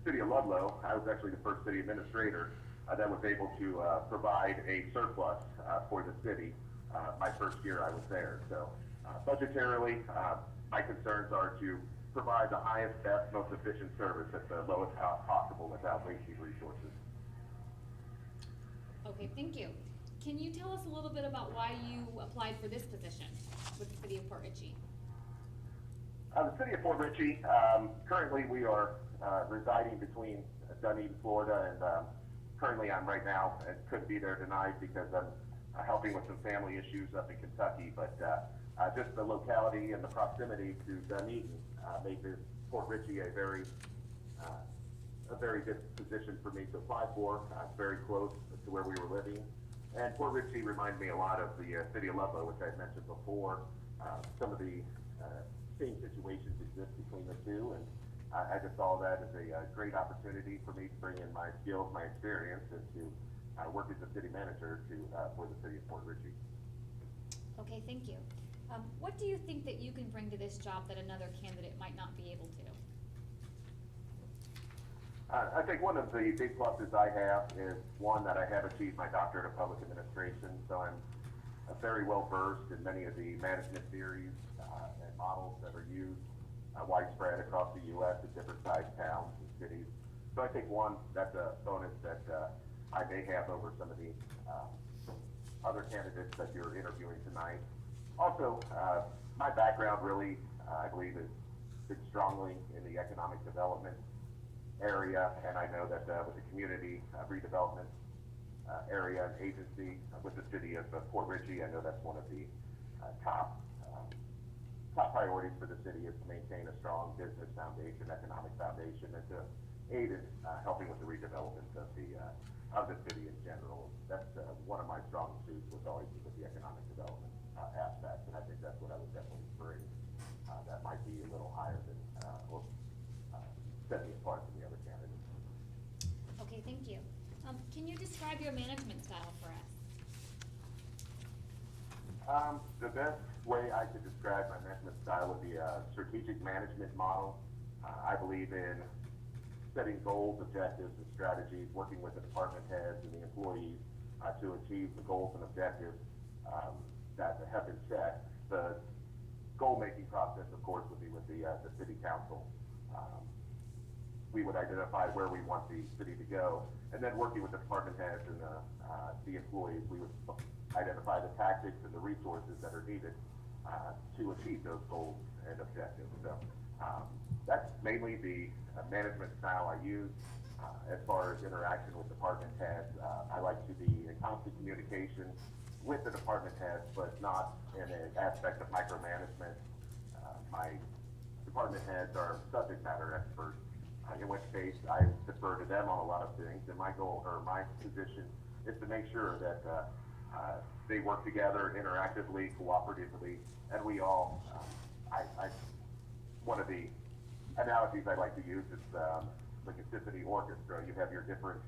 City of Ludlow, I was actually the first city administrator that was able to provide a surplus for the city my first year I was there. So budgetarily, my concerns are to provide the highest, best, most efficient service at the lowest cost possible without wasting resources. Okay, thank you. Can you tell us a little bit about why you applied for this position with the City of Port Richey? The City of Fort Richey, currently we are residing between Dunedin, Florida, and currently I'm right now and couldn't be there tonight because I'm helping with some family issues up in Kentucky, but just the locality and the proximity to Dunedin made this Port Richey a very good position for me to apply for. It's very close to where we were living. And Port Richey reminded me a lot of the city of Ludlow, which I mentioned before. Some of the same situations exist between the two, and I just saw that as a great opportunity for me to bring in my skills, my experience, and to work as a city manager for the city of Port Richey. Okay, thank you. What do you think that you can bring to this job that another candidate might not be able to? I think one of the big pluses I have is, one, that I have achieved my doctorate of public administration, so I'm very well versed in many of the management theories and models that are used widespread across the U.S. in different sized towns and cities. So I think, one, that's a bonus that I may have over some of the other candidates that you're interviewing tonight. Also, my background really, I believe, is strongly in the economic development area, and I know that with the community redevelopment area and agency with the city of Port Richey, I know that's one of the top priorities for the city is to maintain a strong business foundation, economic foundation, and to aid in helping with the redevelopment of the city in general. That's one of my strong suits was always with the economic development aspect, and I think that's what I would definitely bring. That might be a little higher than or set me apart from the other candidates. Okay, thank you. Can you describe your management style for us? The best way I could describe my management style would be a strategic management model. I believe in setting goals, objectives, and strategies, working with the department heads and the employees to achieve the goals and objectives that have been set. The goal-making process, of course, would be with the city council. We would identify where we want the city to go, and then working with the department heads and the employees, we would identify the tactics and the resources that are needed to achieve those goals and objectives. So that's mainly the management style I use. As far as interaction with department heads, I like to be in constant communication with the department heads, but not in an aspect of micromanagement. My department heads are subject matter experts, in which case I defer to them on a lot of things, and my goal or my position is to make sure that they work together interactively, cooperatively, and we all, one of the analogies I like to use is like a symphony orchestra. You have your different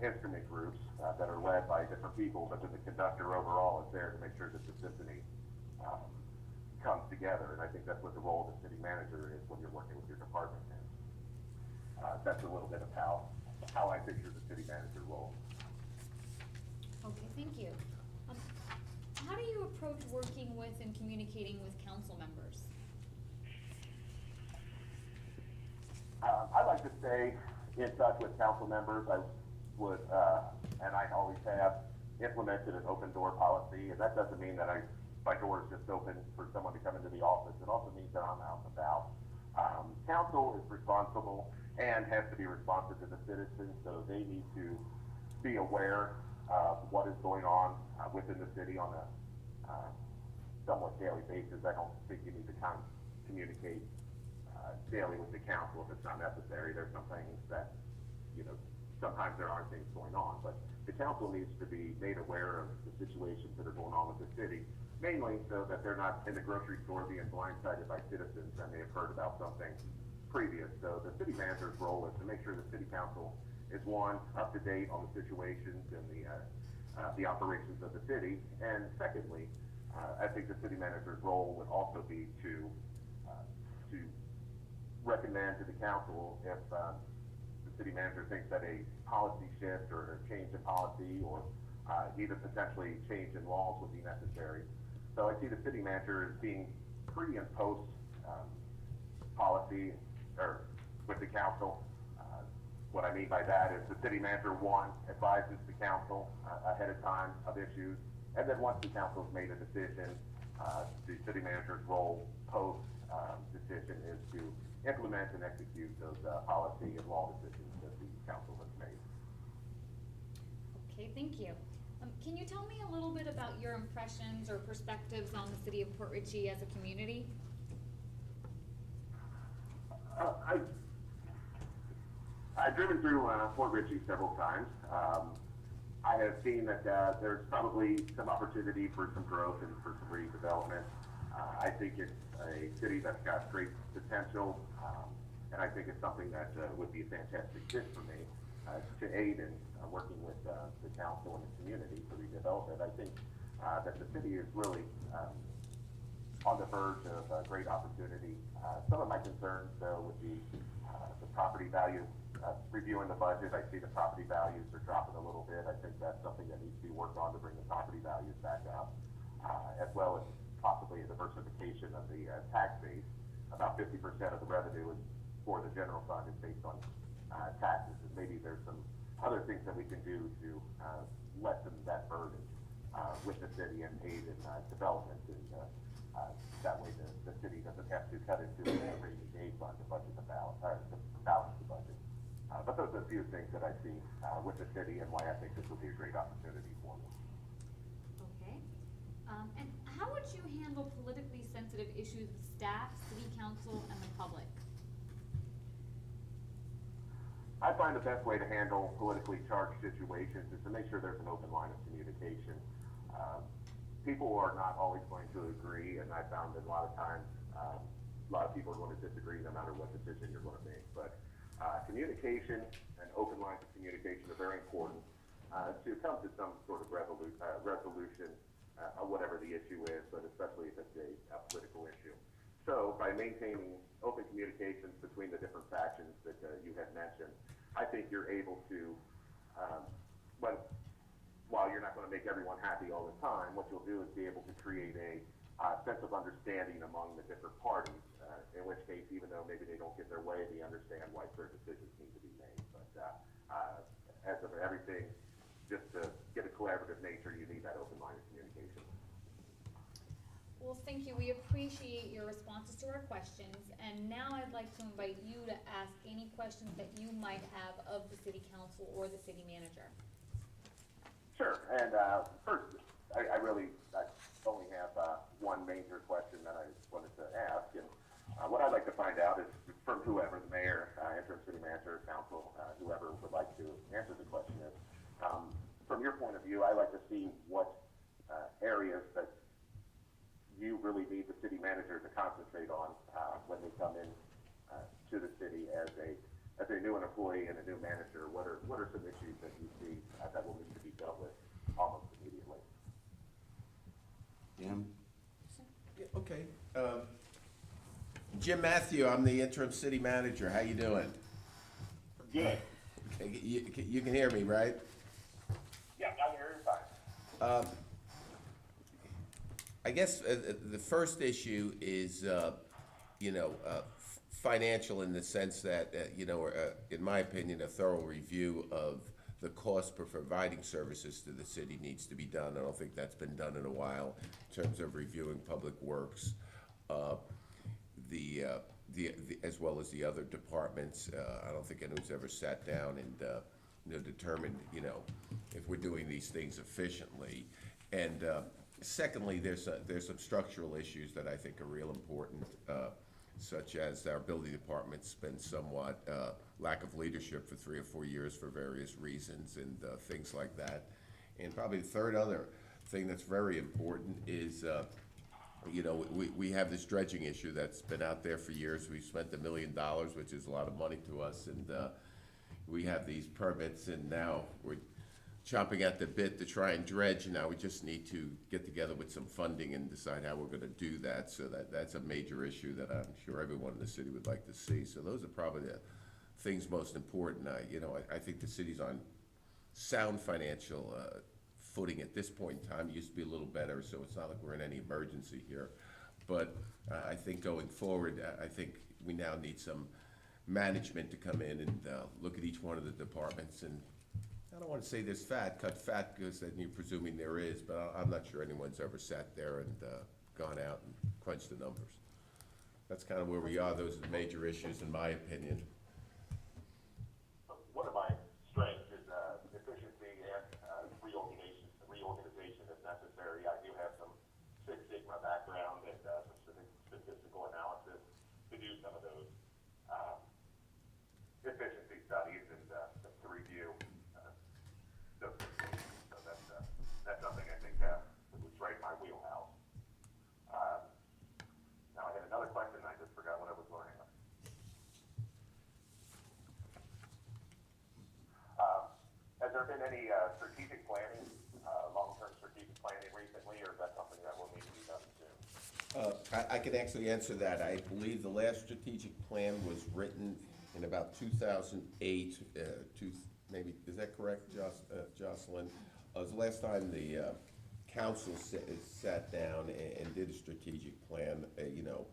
instrument groups that are led by different people, but then the conductor overall is there to make sure that the symphony comes together, and I think that's what the role of the city manager is when you're working with your department heads. That's a little bit of how I picture the city manager role. Okay, thank you. How do you approach working with and communicating with council members? I like to stay in touch with council members. I would, and I always have, implemented an open door policy, and that doesn't mean that my door is just open for someone to come into the office. It also means that I'm out and about. Council is responsible and has to be responsive to the citizens, so they need to be aware of what is going on within the city on a somewhat daily basis. I don't think you need to communicate daily with the council if it's not necessary. There's some things that, sometimes there aren't things going on, but the council needs to be made aware of the situations that are going on with the city, mainly so that they're not in the grocery store being blindsided by citizens and they have heard about something previous. So the city manager's role is to make sure the city council is, one, up to date on the situations and the operations of the city, and secondly, I think the city manager's role would also be to recommend to the council if the city manager thinks that a policy shift or a change in policy or even potentially change in laws would be necessary. So I see the city manager as being pre and post policy or with the council. What I mean by that is the city manager, one, advises the council ahead of time of issues, and then once the council's made a decision, the city manager's role post decision is to implement and execute those policy and law decisions that the council has made. Okay, thank you. Can you tell me a little bit about your impressions or perspectives on the city of Port Richey as a community? I've driven through Port Richey several times. I have seen that there's probably some opportunity for some growth and for some redevelopment. I think it's a city that's got great potential, and I think it's something that would be a fantastic fit for me to aid in working with the council and the community to redevelop it. I think that the city is really on the verge of a great opportunity. Some of my concerns, though, would be the property value. Reviewing the budget, I see the property values are dropping a little bit. I think that's something that needs to be worked on to bring the property values back up, as well as possibly a diversification of the tax base. About 50% of the revenue is for the general fund is based on taxes, and maybe there's some other things that we can do to lessen that burden with the city and aid in development, and that way the city doesn't have to cut into the rainy day fund to budget the balance, to balance the budget. But those are a few things that I see with the city and why I think this will be a great opportunity for me. Okay. And how would you handle politically sensitive issues with staff, city council, and the public? I find the best way to handle politically charged situations is to make sure there's an open line of communication. People are not always going to agree, and I found that a lot of times, a lot of people are going to disagree no matter what decision you're going to make. But communication and open lines of communication are very important to come to some sort of resolution of whatever the issue is, but especially if it's a political issue. So by maintaining open communications between the different factions that you had mentioned, I think you're able to, while you're not going to make everyone happy all the time, what you'll do is be able to create a sense of understanding among the different parties, in which case, even though maybe they don't get their way, they understand why certain decisions need to be made. But as of everything, just to get a collaborative nature, you need that open line of communication. Well, thank you. We appreciate your responses to our questions. And now I'd like to invite you to ask any questions that you might have of the city council or the city manager. Sure. And first, I only have one major question that I wanted to ask. And what I'd like to find out is from whoever, the mayor, interim city manager, council, whoever would like to answer the question is, from your point of view, I'd like to see what areas that you really need the city manager to concentrate on when they come in to the city as a new employee and a new manager. What are some issues that you see that will need to be dealt with almost immediately? Jim? Yeah, okay. Jim Matthew, I'm the interim city manager. How you doing? Good. Okay, you can hear me, right? Yeah, I hear you fine. I guess the first issue is, financial in the sense that, in my opinion, a thorough review of the cost for providing services to the city needs to be done. I don't think that's been done in a while in terms of reviewing public works, as well as the other departments. I don't think anyone's ever sat down and determined, if we're doing these things efficiently. And secondly, there's some structural issues that I think are real important, such as our building department's been somewhat lack of leadership for 3 or 4 years for various reasons and things like that. And probably the third other thing that's very important is, we have this dredging issue that's been out there for years. We've spent $1 million, which is a lot of money to us, and we have these permits, and now we're chomping at the bit to try and dredge. Now we just need to get together with some funding and decide how we're going to do that. So that's a major issue that I'm sure everyone in the city would like to see. So those are probably the things most important. I think the city's on sound financial footing at this point in time. It used to be a little better, so it's not like we're in any emergency here. But I think going forward, I think we now need some management to come in and look at each one of the departments. And I don't want to say there's cut fat, because then you're presuming there is, but I'm not sure anyone's ever sat there and gone out and crunched the numbers. That's kind of where we are. Those are the major issues, in my opinion. One of my strengths is efficiency and I can actually answer that. I believe the last strategic plan was written in about 2008, maybe, is that correct, Jocelyn? It was the last time the council sat down and did a strategic plan. You know,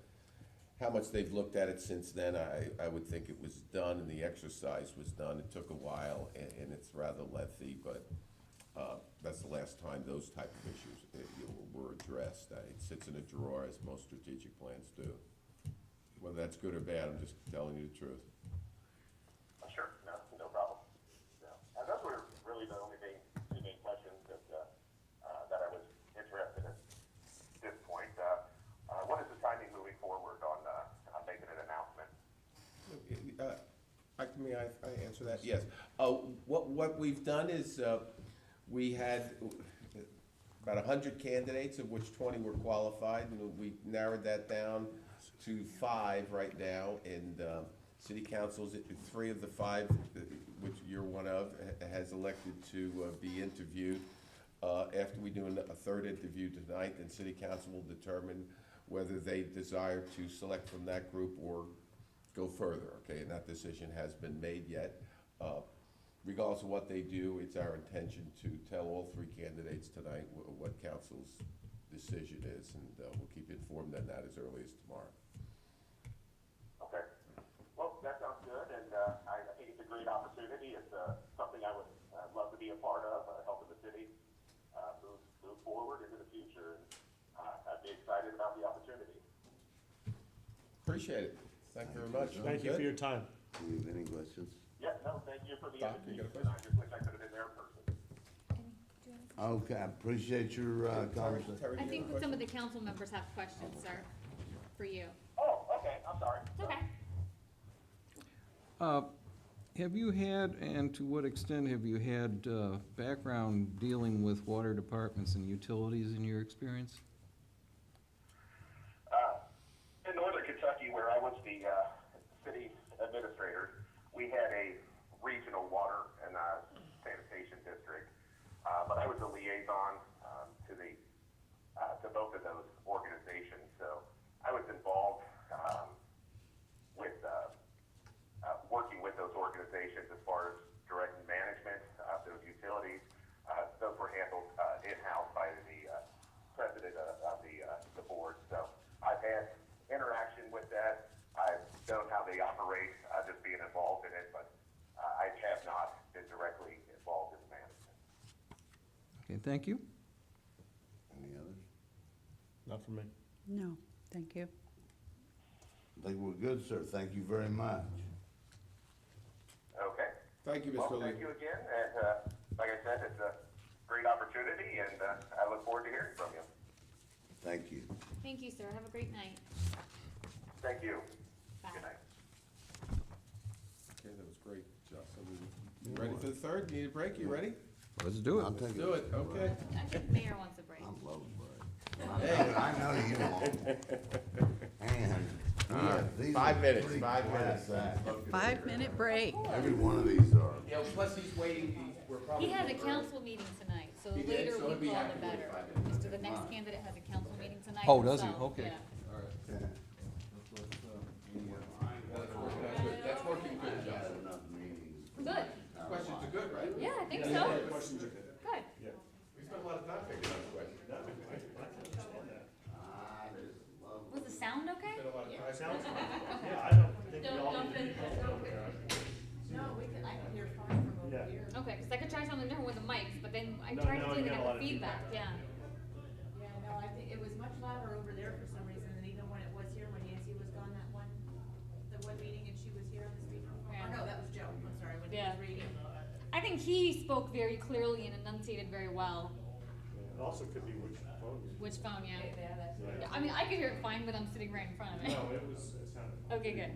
how much they've looked at it since then, I would think it was done and the exercise was done. It took a while and it's rather lengthy, but that's the last time those type of issues were addressed. It sits in a drawer, as most strategic plans do. Whether that's good or bad, I'm just telling you the truth. Sure, no problem. No. And those were really the only two main questions that I was interested in at this point. What is the timing moving forward on making an announcement? May I answer that? Yes. What we've done is, we had about 100 candidates, of which 20 were qualified, and we narrowed that down to 5 right now, and city council's, 3 of the 5, which you're one of, has elected to be interviewed. After we do a third interview tonight, then city council will determine whether they desire to select from that group or go further, okay? And that decision has been made yet. Regardless of what they do, it's our intention to tell all 3 candidates tonight what council's decision is, and we'll keep you informed on that as early as tomorrow. Okay. Well, that sounds good, and I think it's a great opportunity. It's something I would love to be a part of, helping the city move forward into the future. And I'd be excited about the opportunity. Appreciate it. Thank you very much. Thank you for your time. Do you have any questions? Yeah, no, thank you for the Doc, you got a invitation. I just wish I could have been there in person. Okay, I appreciate your conversation. Terry, I you think have a some of question? the council members have questions, sir, for you. Oh, okay, I'm sorry. It's okay. Have you had, and to what extent have you had background dealing with water departments and utilities in your experience? In northern Kentucky, where I was the city administrator, we had a regional water and sanitation district, but I was a liaison to both of those organizations. So I was involved with working with those organizations as far as direct management of those utilities. Those were handled in-house by the president of the board. So I've had interaction with that. I've known how they operate, just being involved in it, but I have not been directly involved in the management. Okay, thank you. Any others? Not for me. No, thank you. I think we're good, sir. Thank you very much. Okay. Thank you, Well, Mr. Lee. thank you again, and like I said, it's a great opportunity, and I look forward to hearing from you. Thank you. Thank you, sir. Have a great night. Thank you. Bye. Good night. Okay, that was great, Jocelyn. You ready for the third? Need a break? You ready? Let's do it. I'll take Do it, okay. I think Mayor wants a break. I'm low, bud. I know you won't. And these 5 are minutes, pretty 5 minutes. class act. 5-minute break. Every one of these are. Yeah, plus he's waiting, we're probably. He has a council meeting tonight, so the He did, later so we he'll be call, happy the with better. 5 minutes. Mr. The next candidate has a council meeting tonight. Oh, does he? himself, Okay. yeah. All right. Yeah. That's working good, Jocelyn. Enough meetings. Good. Questions are good, right? Yeah, I think so. Questions are good. Good. We spent a lot of time figuring out the questions. Was the sound okay? Spent a lot of time. Sounds fine. Yeah, I don't think we all need to be. No, I can hear fine from over Yeah. here. Okay, because I could try something different with the mics, but then I No, tried no, to you do it got and a lot got of the feedback, yeah. Yeah, no, I think it was much louder over there for some reason than even when it was here, when Nancy was gone the one meeting and she was here on the speakerphone. Yeah. Or no, that was Joe, I'm sorry, when he Yeah. was reading. I think he spoke very clearly and enunciated very well. It also could be which phone you're. Which phone, yeah. Yeah, that's. Yeah, I mean, I could hear it fine, but I'm sitting right in front of it. No, it sounded fine. Okay, good.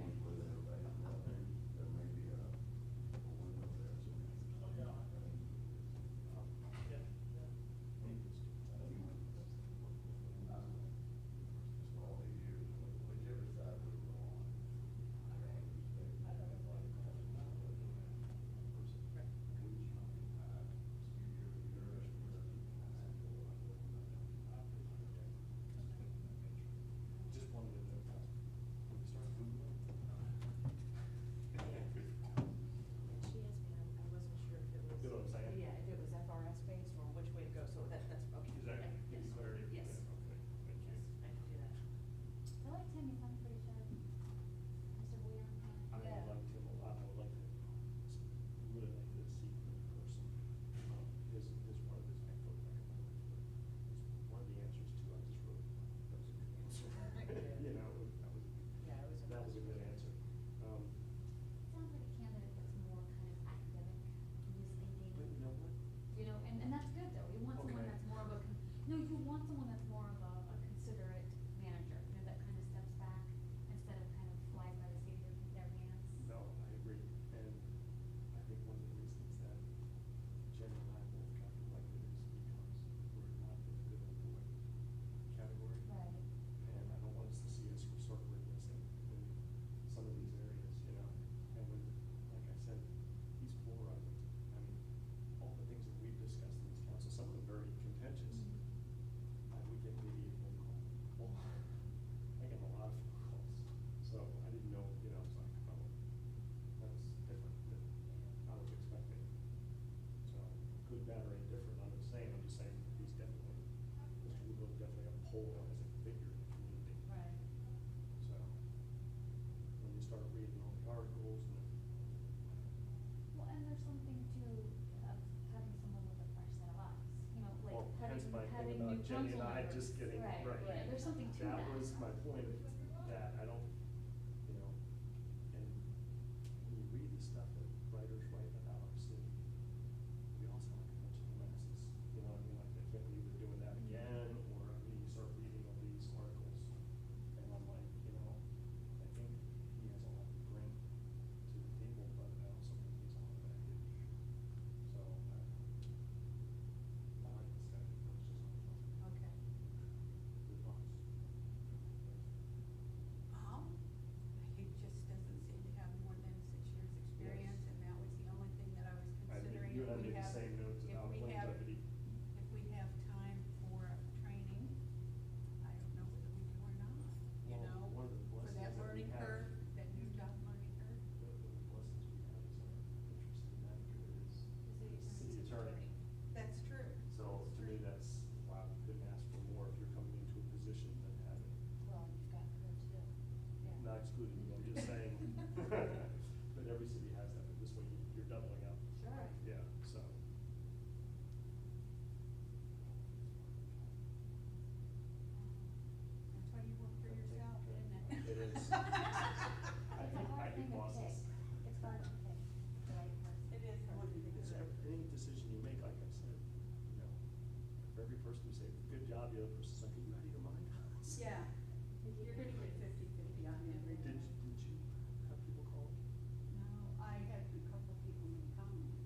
whole as a figure in the community. Right. So, when you start reading all the articles and Well, and there's something to, having someone with a fresh set of eyes, you know, well, like hence my having thing new about Jenny council and I members. just getting, Right, right. yeah, there's something to that. That was my point, that I don't, you know, and when you read the stuff that writers write about our city, we all sound like a bunch of dumbasses, you know what I mean? Like, I can't believe they're doing that again, or, I mean, you start reading all these articles, and I'm like, you know, I think he has a lot to bring to the table, but I also think he's a lot of baggage. So, I like this guy, it's just on Okay. good thoughts. He just doesn't seem to have more than 6 years' experience, and that was the only thing that I was I think considering. you If and I we made the have- same notes if about we Clint have- Deputy. If we have time for training, I don't know whether we do or not, you Well, know, one of the for blessings that that we learning have- curve, that new job learning curve. One of the blessings we have is our interested manager is the city attorney. That's true. So to me, that's, wow, you couldn't ask for more if you're coming into a position than having, Well, you've got her too. not excluding you, I'm just saying. But every city has that, but this way you're doubling up. Sure. Yeah, so. That's why you work for yourself, isn't it? It is. It's a hard thing to pick. It's hard to pick the right person. It is hard to It's do. any decision you make, like I said, you know, for every person you say, good job, the other person's like, are you out of your mind? Yeah, you're gonna get 50-50 on every. Did you have people call? No, I had a couple people make comments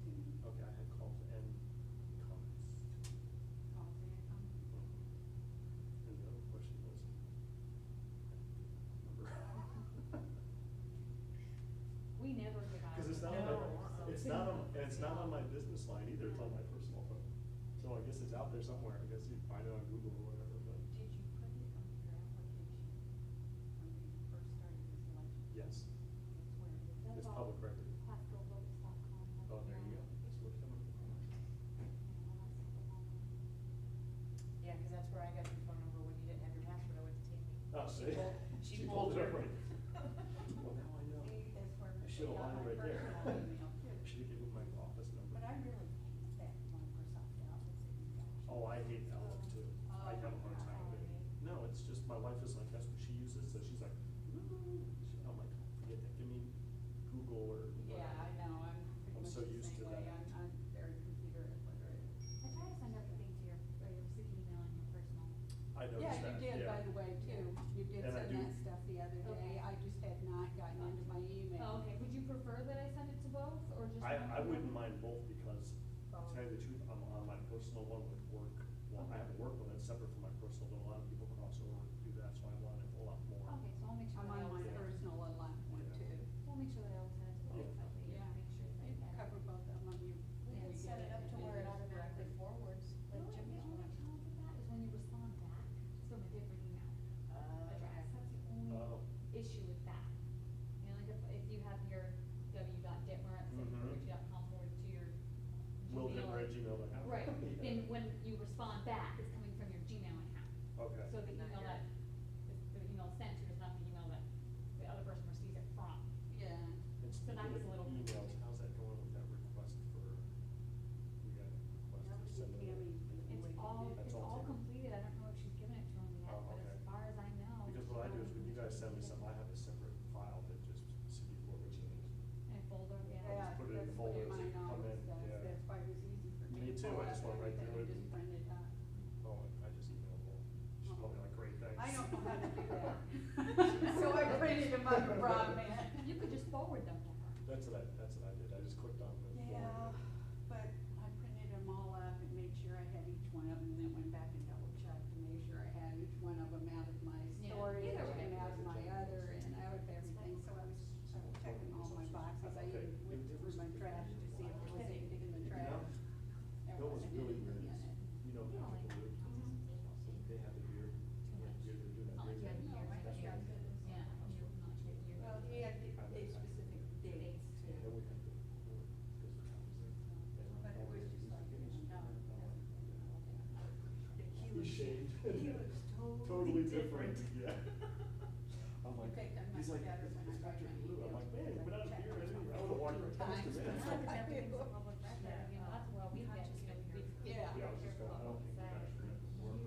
to me. Okay, I had calls and comments. Calls and comments. And the other question was, I don't remember. We never give out. Because it's not, it's not on my business line either, it's on my personal phone. So I guess it's out there somewhere, I guess you can find it on Google or whatever, but Did you put it on your application when you first started this election? yes, That's where it is. That's it's all. public record. PascalVotes.com. Oh, there you go, that's where it's coming from. Yeah, because that's where I got your phone number when you didn't have your password, I went to Tammy. Oh, She see? pulled- She She pulled pulled it her. right. Well, now I know. See, that's where I should have got lined my right there. personal email too. I should have given my office number. But I really hate that Microsoft Outlook that you got. Oh, I hate Outlook too. I have a hard time with it. No, it's just, my wife is like, that's what she uses, so she's like, I'm like, forget that, give me Google or. Yeah, I know, I'm pretty I'm much so the used same to way, that. I'm very computer illiterate. I try to send everything to your city email and your personal. I Yeah, noticed you that, did, yeah. by the way, too. You did And I send do- that stuff the other day. Okay. I just had not gotten into my email. Oh, okay, would you prefer that I send it to both, or just? I wouldn't mind both because, to Both. tell you the truth, I'm on my personal one with work. Well, I have a work one that's separate from my personal, but a lot of people cross over and do that, so I want it a lot more. Okay, so I'll make sure I'm that I on my always send it. personal one Yeah. too. We'll make sure that I always send it to both, Yeah. that way you Yeah. make sure that I You get it. cover both of them, you. We can set it up to where it automatically forwards, The like only, Jim's the only one. challenge with that is when you respond back, it's from a different email address, that's the only Oh. issue with that. You know, like if you have your w.ditmer@cityofritchie.com forward to your Will Gmail. Dimmer at gmail.com. Right, Yeah. then when you respond back, it's coming from your Gmail account. Okay. So the email that, the email sent to is not the email that the other person receives it from. Yeah. And So speaking that of is a little emails, confusing. how's that going with that request for, we got a request That to was send with it? Tammy. It's all, That's it's all all taken. completed, I don't know if she's given it to him yet, Oh, but okay. as far as I know. Because what I do is when you guys send me something, I have a separate file that just City of Fort Ridge names. And folder, yeah. Yeah, put it in that's folder what as they mine come always in, does. yeah. That's why it was easy for me. Me to too, pull I just up went right everything through and it. just print it out. Oh, I just emailed her. She's probably like, great, thanks. I don't know how to do that. So I printed them up and brought them in. You could just forward them to her. That's what I did, I just clicked on the forward. Yeah, but I printed them all up and made sure I had each one of them, and then went back and double checked to make sure I had each one of them out of my Yeah, storage either way. and out of my other and out of everything, so I was checking all my boxes. I even went through my trash to see if there was anything in the trash. There That was wasn't really anything weird. in it. You know, You don't like people do, they have the beard, Too much. they're doing that Not like you beard have thing. years my and God, years. goodness. Yeah, not like years. Well, he had a specific dates Dates, too. Yeah, we have to Yeah. I'm like, picked up he's much like, better when I brought Patrick my Blue. I'm like, man, emails you've been out of to here, check hasn't he? I on would have walked right past him, times. man. Everything's a public record, you know, that's where we get, you know, we. Yeah. Yeah, I was just going, I don't think you guys are gonna work.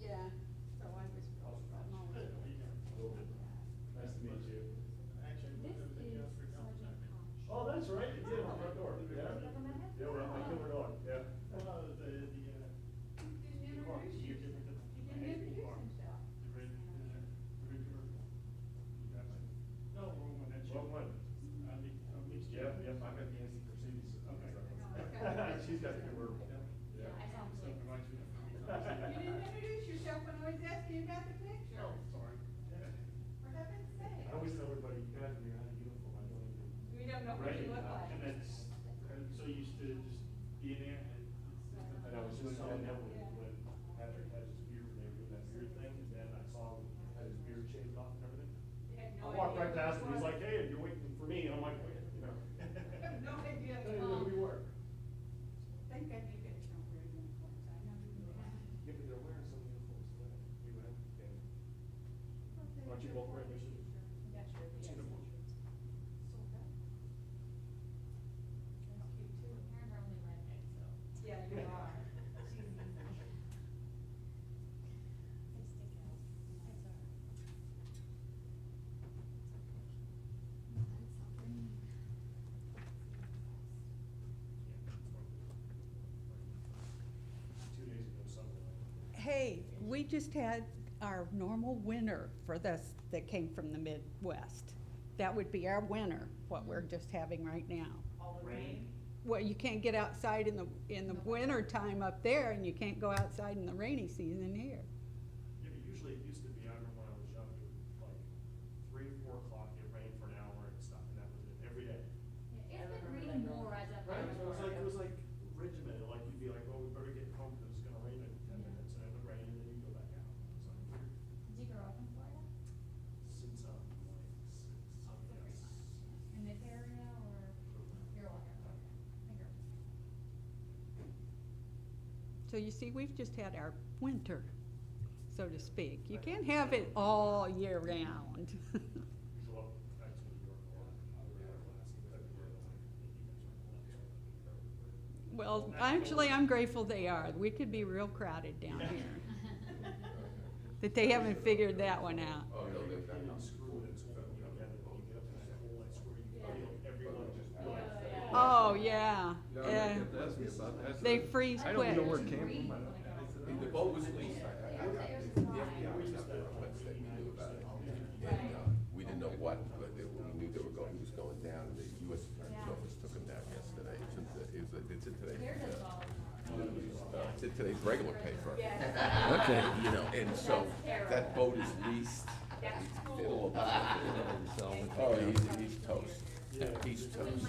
Yeah, so I was, I'm always. Nice to meet you. This is Sergeant Koch. Oh, that's right, you did, on my door, yeah. Yeah, well, I killed her dog, yeah. She's got the convertible. Yeah. You didn't introduce yourself when I was asking you about the picture. Oh, sorry. For heaven's sake. I always tell everybody, you guys, when you're out of uniform, I don't even. We don't know what you look like. And that's, I'm so used to just being there, and I was just telling them when Patrick had his beard, when they were doing that beard thing, and then I saw him had his beard shaved off and everything. You had I no walked idea right past him, who it he's was. like, hey, you're waiting for me, and I'm like, wait, you know. I have no idea. I didn't know who you were. Thank God you guys don't wear uniforms. I know you do. Yeah, but they're wearing some uniforms today. You know, and why don't you both wear your suits? Yeah, sure. It's Yes. uniform. So good. That's cute too. Parents are only redhead, so. Yeah, you are. She's easy. They stick out. It's all right. Two days ago, something like that. Hey, we just had our normal winter for this that came from the Midwest. That would be our winter, what we're just having right now. All the rain. Well, you can't get outside in the winter time up there, and you can't go outside in the rainy season here. Yeah, but usually it used to be, I remember when I was young, it would like 3 or 4 o'clock, it rained for an hour and stuff, and that was it, every day. Yeah, it's been raining more as of. Right, so it was like regimented, like you'd be like, oh, we better get home because it's gonna rain in 10 minutes, and it would rain, and then you go back out. It's like weird. Did you grow up in Florida? Since I'm like 6, yes. In this area or your water? Okay. I grew up. So you see, we've just had our winter, so to speak. You can't have it all year round. Well, actually, New York, a lot. We were last February. Well, actually, I'm grateful they are. We could be real crowded down here. That they haven't figured that one out. Oh, no, they've got And screw it, so that, you know, you get up in that hole, that's where you feel everyone just. Oh, yeah. No, Yeah. you have to ask me about that. They freeze I quick. don't know where it came from. The boat was leased, the FBI was up there on Wednesday, we knew about it. And, we didn't know what, but we knew they were going, he was going down, and the US Attorney's Office took him down yesterday. It's in today's, it's in today's regular paper. Okay. You know, and so, that boat is leased, fiddle about it. Oh, he's toast, he's toast.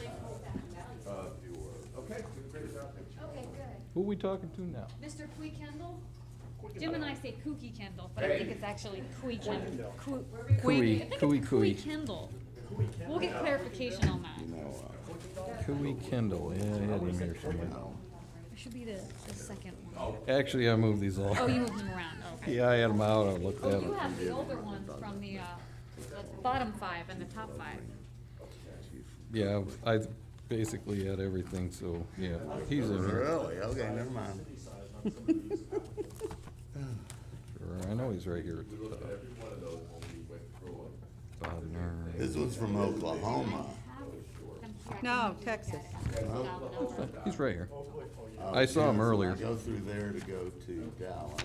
Okay, great job. Okay, good. Who are we talking to now? Mr. Kui Kendall? Jim and I say Kooky Kendall, but I think it's actually Kui Kendall. Cooey, Cooey, Kui Cooey. Kendall. We'll get clarification on that. You know, Cooey Kendall, yeah, I had him here somewhere. It should be the second one. Actually, I moved these all. Oh, you moved them around, okay. Yeah, I had them out, I looked Oh, at you them. have the older ones from the bottom 5 and the top 5. Yeah, I basically had everything, so, yeah, he's in here. really? Okay, never mind. Sure, I know he's right here at We the looked top. at every one of those when we went through them. Bottom there. This was from Oklahoma. No, Texas. He's right here. I saw him earlier. Go through there to go to Dallas.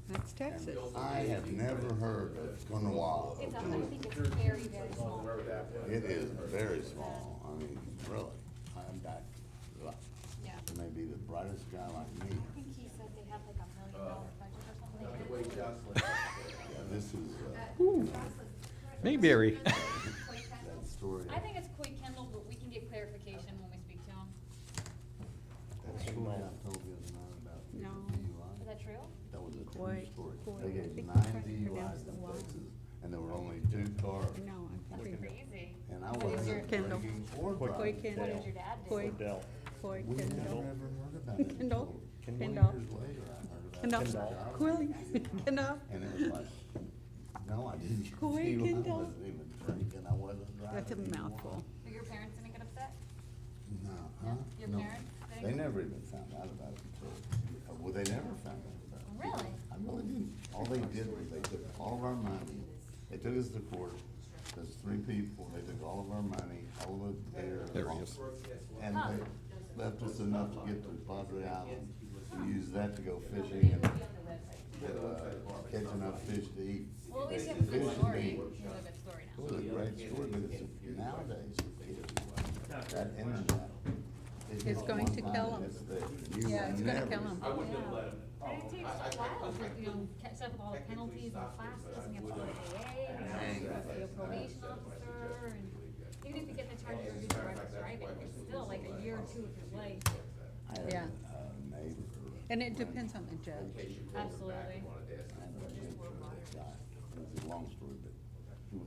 That's Texas. I have never heard of Kanawha. It's, I think it's very, very small. It is very small. I mean, really. I'm back. Yeah. It may be the brightest guy like me. I think he said they have like $1 million budget or something. Wait, Jocelyn. Yeah, this is, Mayberry. that story. I think it's Kui Kendall, but we can get clarification when we speak to him. That story I told you the other night about the No. DUI. Is that true? That was a true Coy- story. Coy. They I gave think 9 you're trying to pronounce DUIs the in Y. Texas, and there were only 2 cars. No, I'm That's thinking crazy. And I What is your- wasn't Kendall. drinking or Coy driving. Kendall. What did your dad do? Coy, Dell. Coy We never Kendall. ever heard about it Kendall. until 20 Kendall. years later I heard about it. Kendall. Coy Kendall. And it was like didn't you see Quicken I down. wasn't even drinking, I wasn't driving. That's a anymore. mouthful. Are your parents didn't get upset? No, No? huh? Your No. parents? They never even found out about it until, well, they never found out about it. Really? I really didn't. All they did was they took all of our money, they took us to court, there's 3 people, they took all of our money, all of their. There he is. And they left us enough to get to Padre Island. We used that to go fishing and, catch enough fish to eat. Well, at least you Fish have a good and story. beans. You have a good story It now. was a great story, but it's, nowadays, that internet. It's hits going one to time, kill 'em. it's there. You Yeah, it's will gonna never- kill 'em. I wouldn't have let him. And it takes a while to, catch up with all the penalties and classes, and you have to go to AA, and you have to be a probation officer, and even if you get the charge of reduced reckless driving, it's still like a year or 2 of your life. I had Yeah. a neighbor. And it depends on the judge. Absolutely. I had a neighbor that died. It was a long story, but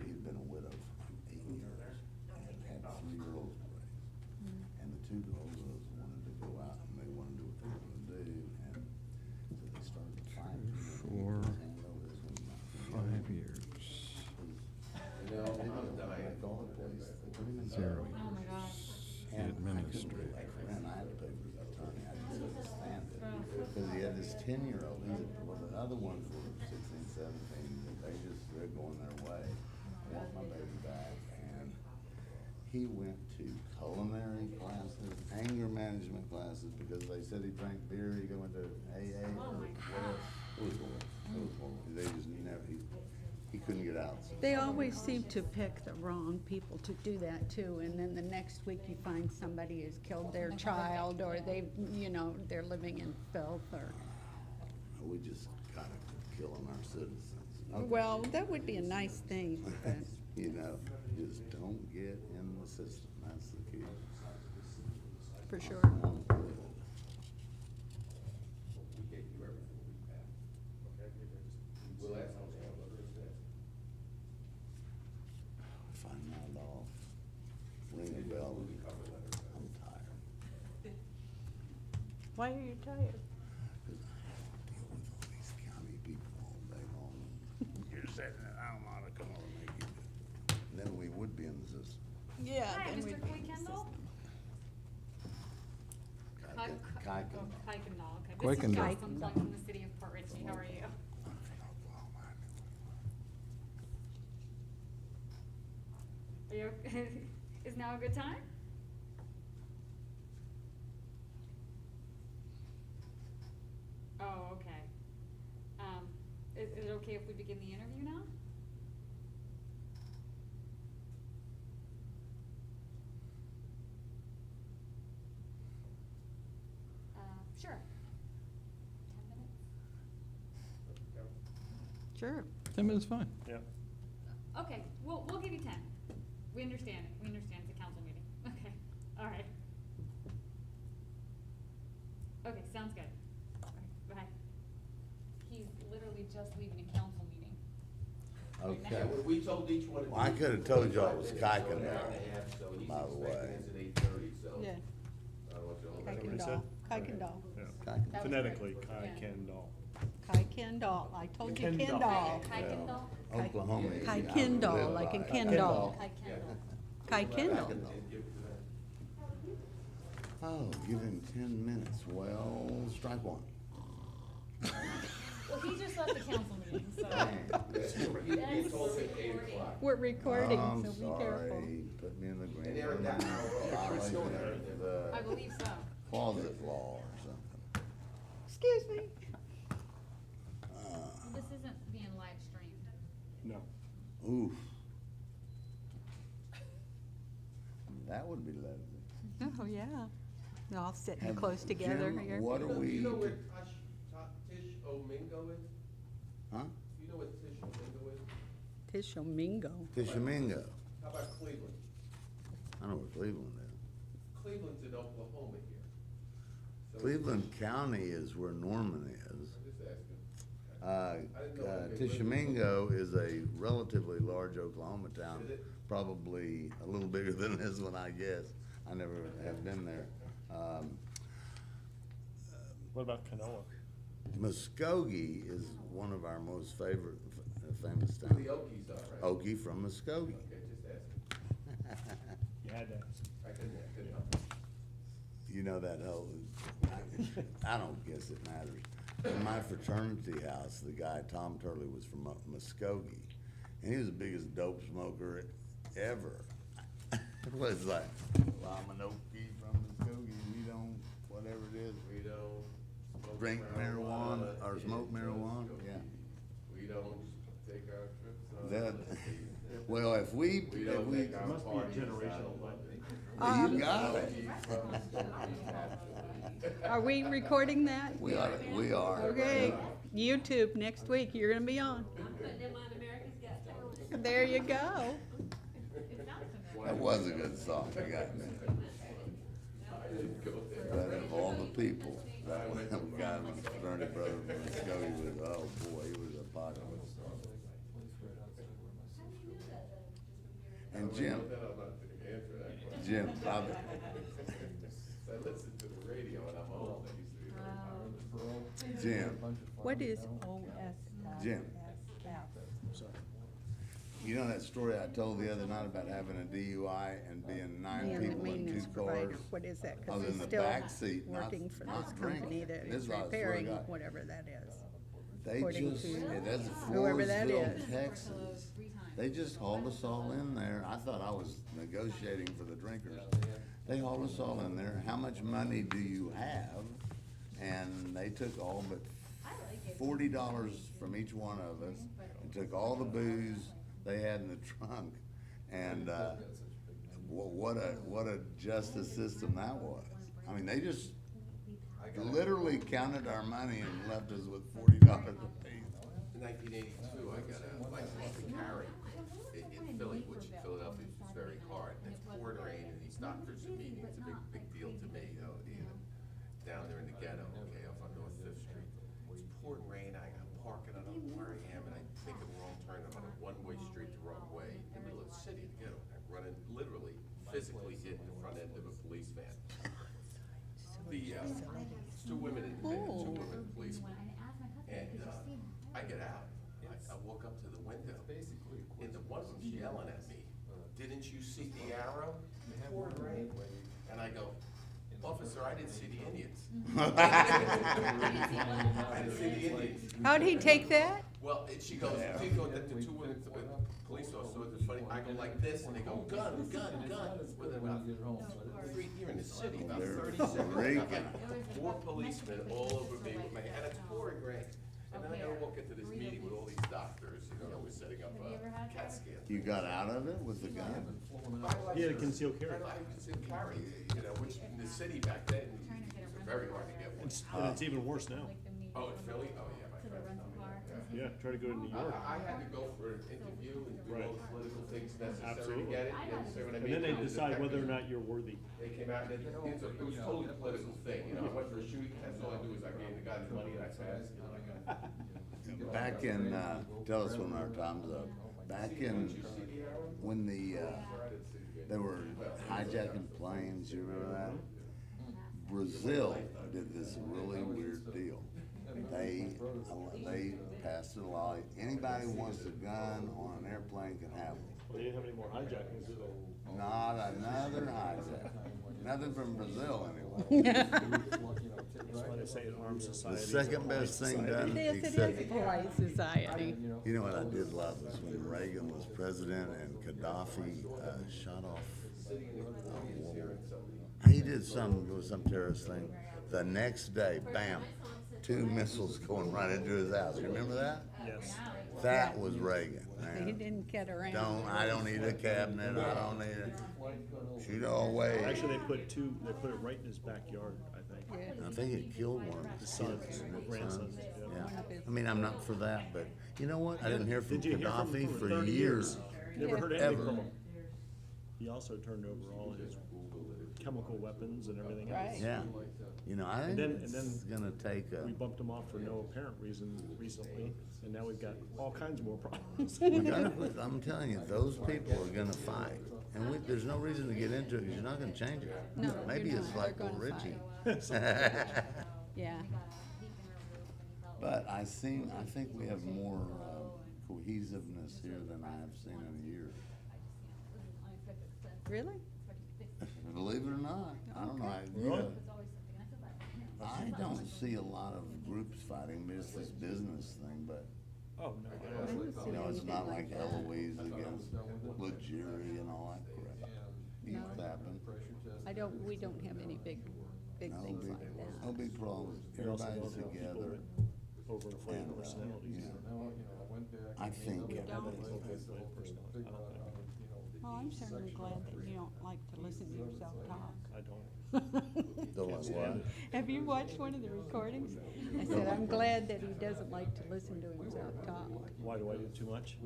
he'd been a widow for 8 years and had 3 girls to raise. And the 2 girls wanted to go out and they wanted to do what they wanted to do, and so they started fighting. For 5 years. You know, I'm dying. Zero Oh my gosh. Administrator. And I had to pay for his attorney, I just couldn't stand it, because he had this 10-year-old, well, the other ones were 16, 17, they're going their way. I want my baby back, and he went to culinary classes, anger management classes, because they said he drank beer, he went to AA. Oh my whatever. It was horrible, it was horrible, they just never, he couldn't get out. So. They always seem to pick the wrong people to do that too, and then the next week you find somebody has killed their child, or they're living in filth, or, We just gotta kill killing our citizens. Okay. well, that would be a nice thing, but, You know, just don't get in the system, that's the key. for sure. We gave you everything we have. We'll ask them, what is that? If I'm not off, ring a bell, I'm tired. Why are you tired? Because I have to deal with all these county people all day long. You're saying that I don't know how to come over and make you do it. Then we would be in the system. Yeah. Hi, then Mr. we'd be Coy in the Kendall? system. Kuykendall. Kuykendall, okay. This is Kuykendall. Jocelyn calling from the city of Port Richey. How are you? I'm from Oklahoma. Are you, is now a good time? Oh, okay. Is it okay if we begin the interview now? Sure. 10 minutes? Sure. 10 minutes, fine. Yeah. Okay, we'll give you 10. We understand it. We understand it's a council meeting. Okay, all right. Okay, sounds good. All right, bye. He's literally just leaving a council meening. Okay. Yeah, we told each one. Well, I could've told y'all it was Kuykendall, Kuykendall, so he's by the way. expecting us at 8:30, so. Yeah. I don't want you to hold what he back. said? Kuykendall. Yeah. Kuykendall. That was Phonetically, great. Kai Yeah. Kendall. Kuykendall. I told you Kendall. Kendall. Kuykendall? Oklahoma. Kai I would Kendall, live like by a it. Kendall. Kuykendall. Kuykendall. Oh, give him 10 minutes. Well, strike one. Well, he just left the council meeting, so. He told us at 8 o'clock. We're recording, I'm so be careful. sorry, put me in the green And they're room. down. Violation of I the believe so. closet law or something. Excuse me. This isn't being live streamed. No. Oof. That would be lovely. Oh, yeah. They're all sitting Have- close together Jim, here. what are we? You know where Tish Omingo is? Huh? You know what Tish Omingo is? Tishomingo. Tishomingo. How about Cleveland? I know where Cleveland is. Cleveland's in Oklahoma here. So- Cleveland County is where Norman is. I'm just asking. Tishomingo is a relatively large Oklahoma town, Is it? probably a little bigger than this one, I guess. I never have been there. What about Canoa? Muskogee is one of our most famous The town. Okies are, right? Okie from Muskogee. Okay, just asking. You had that. I couldn't help it. You know that whole, I don't guess it matters. In my fraternity house, the guy, Tom Turley, was from Muskogee, and he was the biggest dope smoker ever. It was like, well, I'm an Okie from Muskogee, we don't, whatever it is, We don't smoke drink marijuana or in smoke marijuana, yeah. We don't take our trips on. That, well, if we, We if don't we, make our Must be a parties generational out of you got it. Are we recording that? We are. Okay, YouTube, next week, you're gonna be on. I'm putting them on America's Got Talent. There you go. That was a good song, I got me. But of all the people, that one guy, my fraternity brother from Muskogee was, oh boy, he was a popular. And Jim, Jim, I listen to the radio and I'm old. I used to be Jim, What is Jim. You know that story I told the other night about having a DUI and being 9 the people in maintenance 2 provider? cars? What is that? I Because was in he's the still back seat, working for not this company drinking. that This is is what I swear to repairing God. whatever that is. They According just, to yeah, that's whoever that Floresville, is. Texas. They just hauled us all in there. I thought I was negotiating for the drinkers. They hauled us all in there. How much money do you have? And they took all but $40 from each one of us and took all the booze they had in the trunk. And, what a justice system that was. I mean, they just literally counted our money and left us with $40 apiece. In 1982, I got a license to carry in Philly, which in Philadelphia is very hard. And it's pouring rain and these doctors are meeting. It's a big deal to me, down there in the ghetto, okay, off on North Fifth Street. It's pouring rain, I'm parking, I don't know where I am, and I take a wrong turn. I'm on a one-way street the wrong way, in the middle of the city, the ghetto. I'm running, literally, physically hitting the front end of a police van. The, two women in the van, two women policemen. And, I get out, I walk up to the window, and the one of them's yelling at me, "Didn't you see the arrow?" Pouring rain. And I go, "Officer, I didn't see the Indians." I didn't see the Indians. How'd he take that? Well, she goes, the two women, police officers, it's funny, I go like this, and they go, "Gun, gun, gun." Within about here in the city, about They're 30 seconds, I freaking. got 4 policemen all over me with my, and it's pouring rain. And then I gotta walk into this meeting with all these doctors, that we're setting up a CAT scan. You got out of it with the gun? He had a concealed carry. I concealed carry, which in the city back then, it was very hard to get one. And it's even worse now. Oh, in Philly? Oh, yeah, my friends know me. Yeah, try to go to New York. I had to go for an interview and do all the political things necessary to Absolutely. get it. And so when I And then they meet the decide whether or detectives, not you're worthy. they came out and it was a totally political thing, I went for a shooting, that's all I do is I gave the guy the money and I passed. Back in, tell us when our time's up. Back in, when they were hijacking planes, you remember that? Brazil did this really weird deal. They passed a law, anybody who wants a gun on an airplane can have one. Well, they didn't have any more hijackings, did they? Not another hijack. Nothing from Brazil anyway. That's why they say it harms The society. second best thing done, Yes, it except, is polite society. you know what I did love was when Reagan was president and Gaddafi shot off a woman. He did some terrorist thing. The next day, bam, 2 missiles going right into his house. You remember that? Yes. That was Reagan, He man. didn't get around. I don't need a cabinet, I don't need it. Shoot all away. Actually, they put it right in his backyard, I think. Yeah. I think it killed one of his Sons, kids. grandsons, yeah. Yeah. I mean, I'm not for that, but you know what? I didn't hear from Did you hear from him Gaddafi for for 30 years. Never heard anything Ever. from him. He also turned over all his chemical weapons and everything else. Right. Yeah. You know, I think And it's then gonna take We a, bumped him off for no apparent reason recently, and now we've got all kinds more problems. I'm telling you, those people are gonna fight. And there's no reason to get into it, because you're not gonna change it. No, Maybe you're it's not. like They're old gonna Richie. Yeah. But I think we have more cohesiveness here than I have seen in years. Really? Believe it or not, I don't know. Really? I don't see a lot of groups fighting, but it's this business thing, but, Oh, no. you know, it's not like Eloise against Legere and all that crap. No. East happened. We don't have any big No things big, like that. no big problems. We also Everybody's don't have people together. with overinflated And, personalities. yeah. I think everybody's Well, I'm certainly glad that you don't like to listen to yourself talk. I don't. Don't like what? Have you watched one of the recordings? I said, I'm glad that he doesn't like to listen to himself talk. Why do I do too much?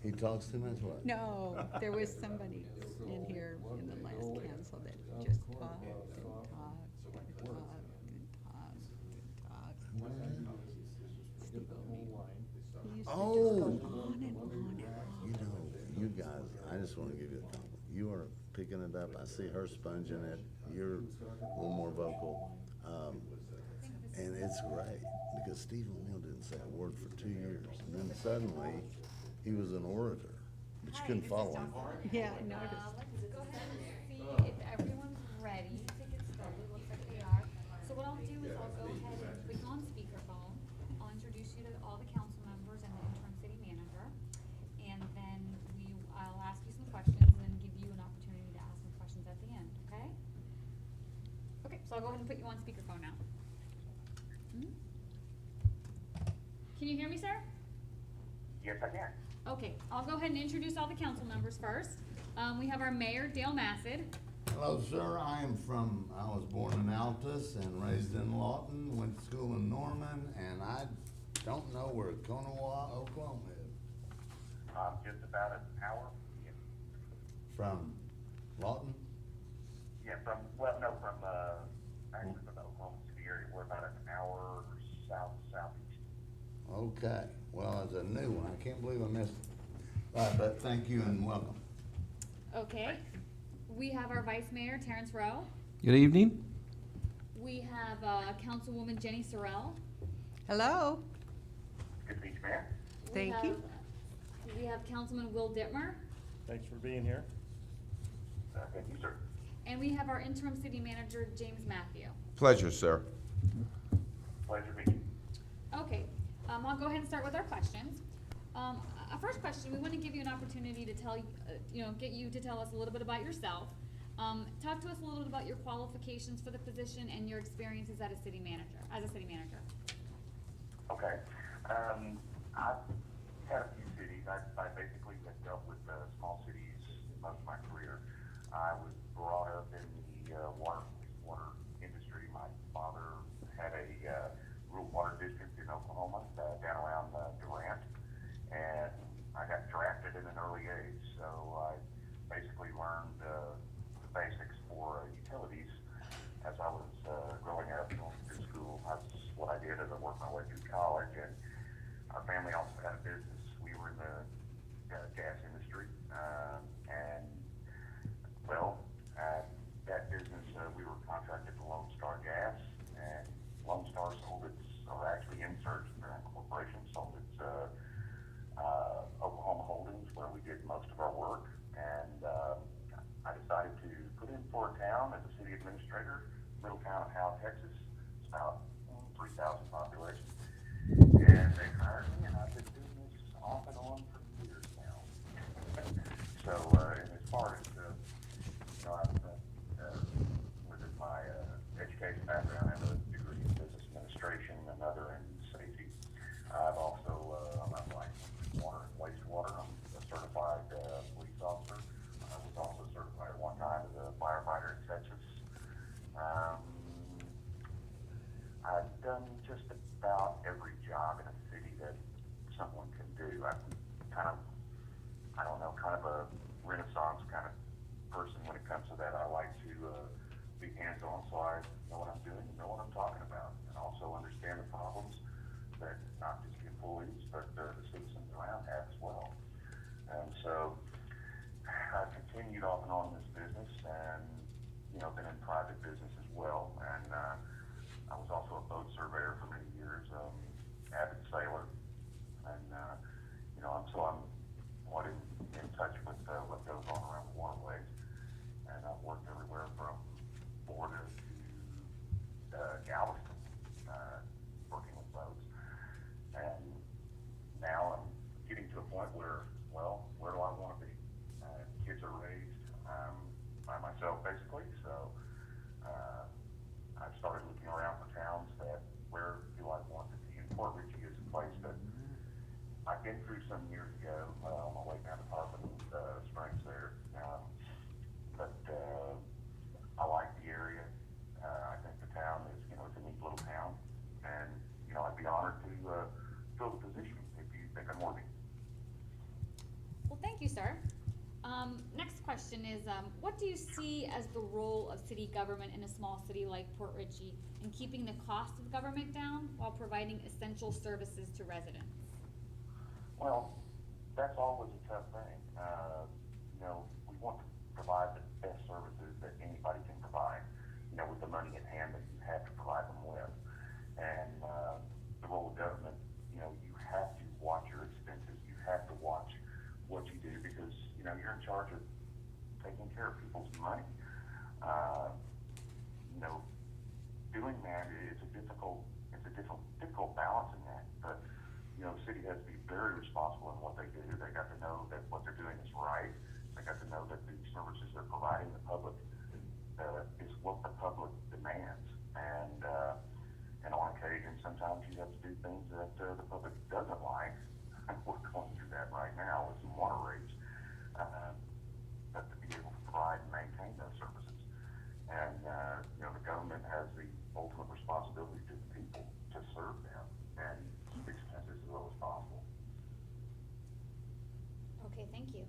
He talks too much, what? No, there was somebody in here in the last council that just talked and talked and talked and talked and talked. Steve O'Neill. He used to just Oh. go on and on and on. You know, you guys, I just wanna give you a compliment. You are picking it up. I see her sponging it. You're a little more vocal. And it's great, because Steve O'Neill didn't say a word for 2 years. And then suddenly, he was an orator, but you couldn't follow him. Yeah, I noticed. Let's go ahead and see if everyone's ready to get started. Looks like they are. So what I'll do is I'll go ahead and put you on speakerphone. I'll introduce you to all the council members and the interim city manager. And then I'll ask you some questions and then give you an opportunity to ask some questions at the end, okay? Okay, so I'll go ahead and put you on speakerphone now. Can you hear me, sir? Yes, I can. Okay, I'll go ahead and introduce all the council members first. We have our mayor, Dale Massad. Hello, sir. I was born in Altus and raised in Lawton, went to school in Norman, and I don't know where Konawa, Oklahoma is. Just about an hour. From Lawton? Yeah, from actually from the Oklahoma City area. We're about an hour southeast. Okay, well, it's a new one. I can't believe I missed it. But thank you and welcome. Okay. We have our vice mayor, Terrence Rowe. Good evening. We have Councilwoman Jenny Sorrell. Hello. Good to meet you, man. We Thank you. We have Councilman Will Dittmer. Thanks for being here. Thank you, sir. And we have our interim city manager, James Matthew. Pleasure, sir. Pleasure meeting you. Okay, I'll go ahead and start with our questions. Our first question, we want to give you an opportunity to tell, get you to tell us a little bit about yourself. Talk to us a little bit about your qualifications for the position and your experiences as a city manager. Okay. I've had a few cities. I basically have dealt with small cities most of my career. I was brought up in the water industry. My father had a rural water district in Oklahoma, down around Durant, and I got drafted at an early age. So I basically learned the basics for utilities as I was growing up, going through school. That's what I did as I worked my way through college. And our family also had a business. We were in the gas industry, that business, we were contracted to Lone Star Gas, and Lone Star sold its, or actually Insurgent Corporation sold its Oklahoma holdings, where we did most of our work. And I decided to put in for a town as a city administrator, little town of Howe, Texas. It's about 3,000 population. And they hired me, and I've been doing this off and on for years now. So, and as far as, within my education background, I have a degree in business administration, another in safety. I've also, I'm licensed in water and wastewater. I'm a certified police officer. I was also certified at one time as a firefighter in Texas. I've done just about every job in a city that someone can do. I'm kind of a renaissance kind of person when it comes to that. I like to be hands-on, so I know what I'm doing, know what I'm talking about, and also understand the problems that not just the employees, but the citizens around have as well. And so I've continued off and on in this business, and been in private business as well. And I was also a boat surveyor for many years, avid sailor, and been through some years ago, on my way down to Tarpon, Springs there. But I like the area. I think the town is, it's a neat little town. And, I'd be honored to, fill the position if you think I'm worthy. Well, thank you, sir. Next question is, what do you see as the role of city government in a small city like Port Richey in keeping the cost of government down while providing essential services to residents? Well, that's always a tough thing. We want to provide the best services that anybody can provide, with the money in hand that you have to provide them with. And the role of government, you have to watch your expenses. You have to watch what you do because, you're in charge of taking care of people's money. Doing that is difficult balancing that. But, the city has to be very responsible in what they do. They got to know that what they're doing is right. They got to know that the services they're providing the public is what the public demands. And on occasion, sometimes you have to do things that the public doesn't like. We're going through that right now with some water rates. But to be able to provide and maintain those services. And, the government has the ultimate responsibility to the people to serve them and keep expenses as low as possible. Okay, thank you.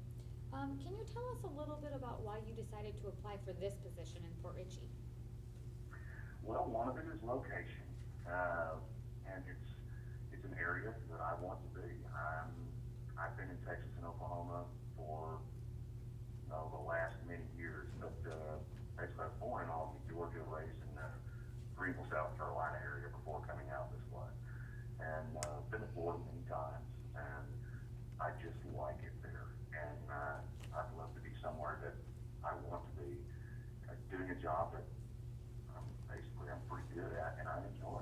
Can you tell us a little bit about why you decided to apply for this position in Port Richey? Well, one of it is location, and it's an area that I want to be. I've been in Texas and Oklahoma for the last many years, but basically I was born in Albany, Georgia, raised in Greenville, South Carolina area before coming out this way, and been to Florida many times, and I just like it there, and I'd love to be somewhere that I want to be, doing a job that I'm pretty good at, and I enjoy.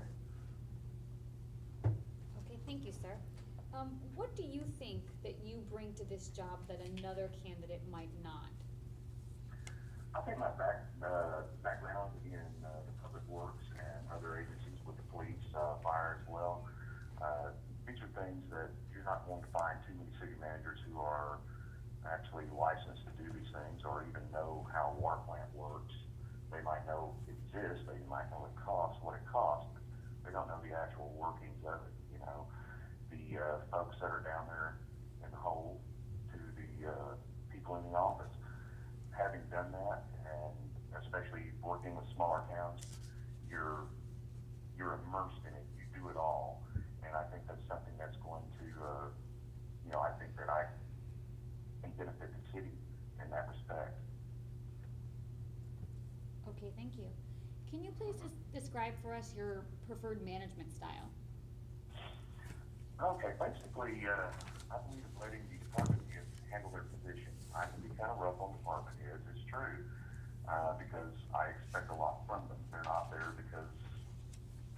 Okay, thank you, sir. What do you think that you bring to this job that another candidate might not? I think my background in the public works and other agencies with the police, fire as well. These are things that you're not going to find too many city managers who are actually licensed to do these things or even know how a water plant works. They might know it exists, they might know it costs what it costs, but they don't know the actual workings of it. The folks that are down there in the hole to the people in the office. Having done that, and especially working with smaller towns, you're immersed in it. You do it all, and I think that's something that's going to, I think that I can benefit the city in that respect. Okay, thank you. Can you please just describe for us your preferred management style? Okay, basically, I believe in letting the department heads handle their position. I can be kind of rough on department heads, it's true, because I expect a lot from them. They're not there because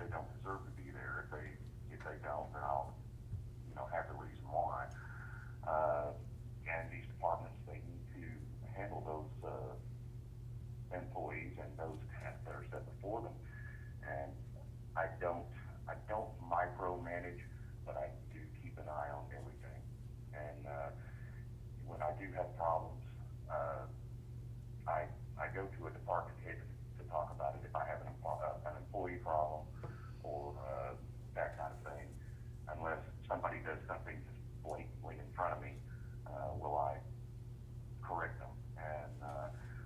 they don't deserve to be there. If they don't, then I'll, have the reason why. And these departments, they need to handle those employees and those tasks that are set before them. And I don't micromanage, but I do keep an eye on everything. And when I do have problems, I go to a department head to talk about it. If I have an employee problem or that kind of thing, unless somebody does something just blatantly in front of me, will I correct them. And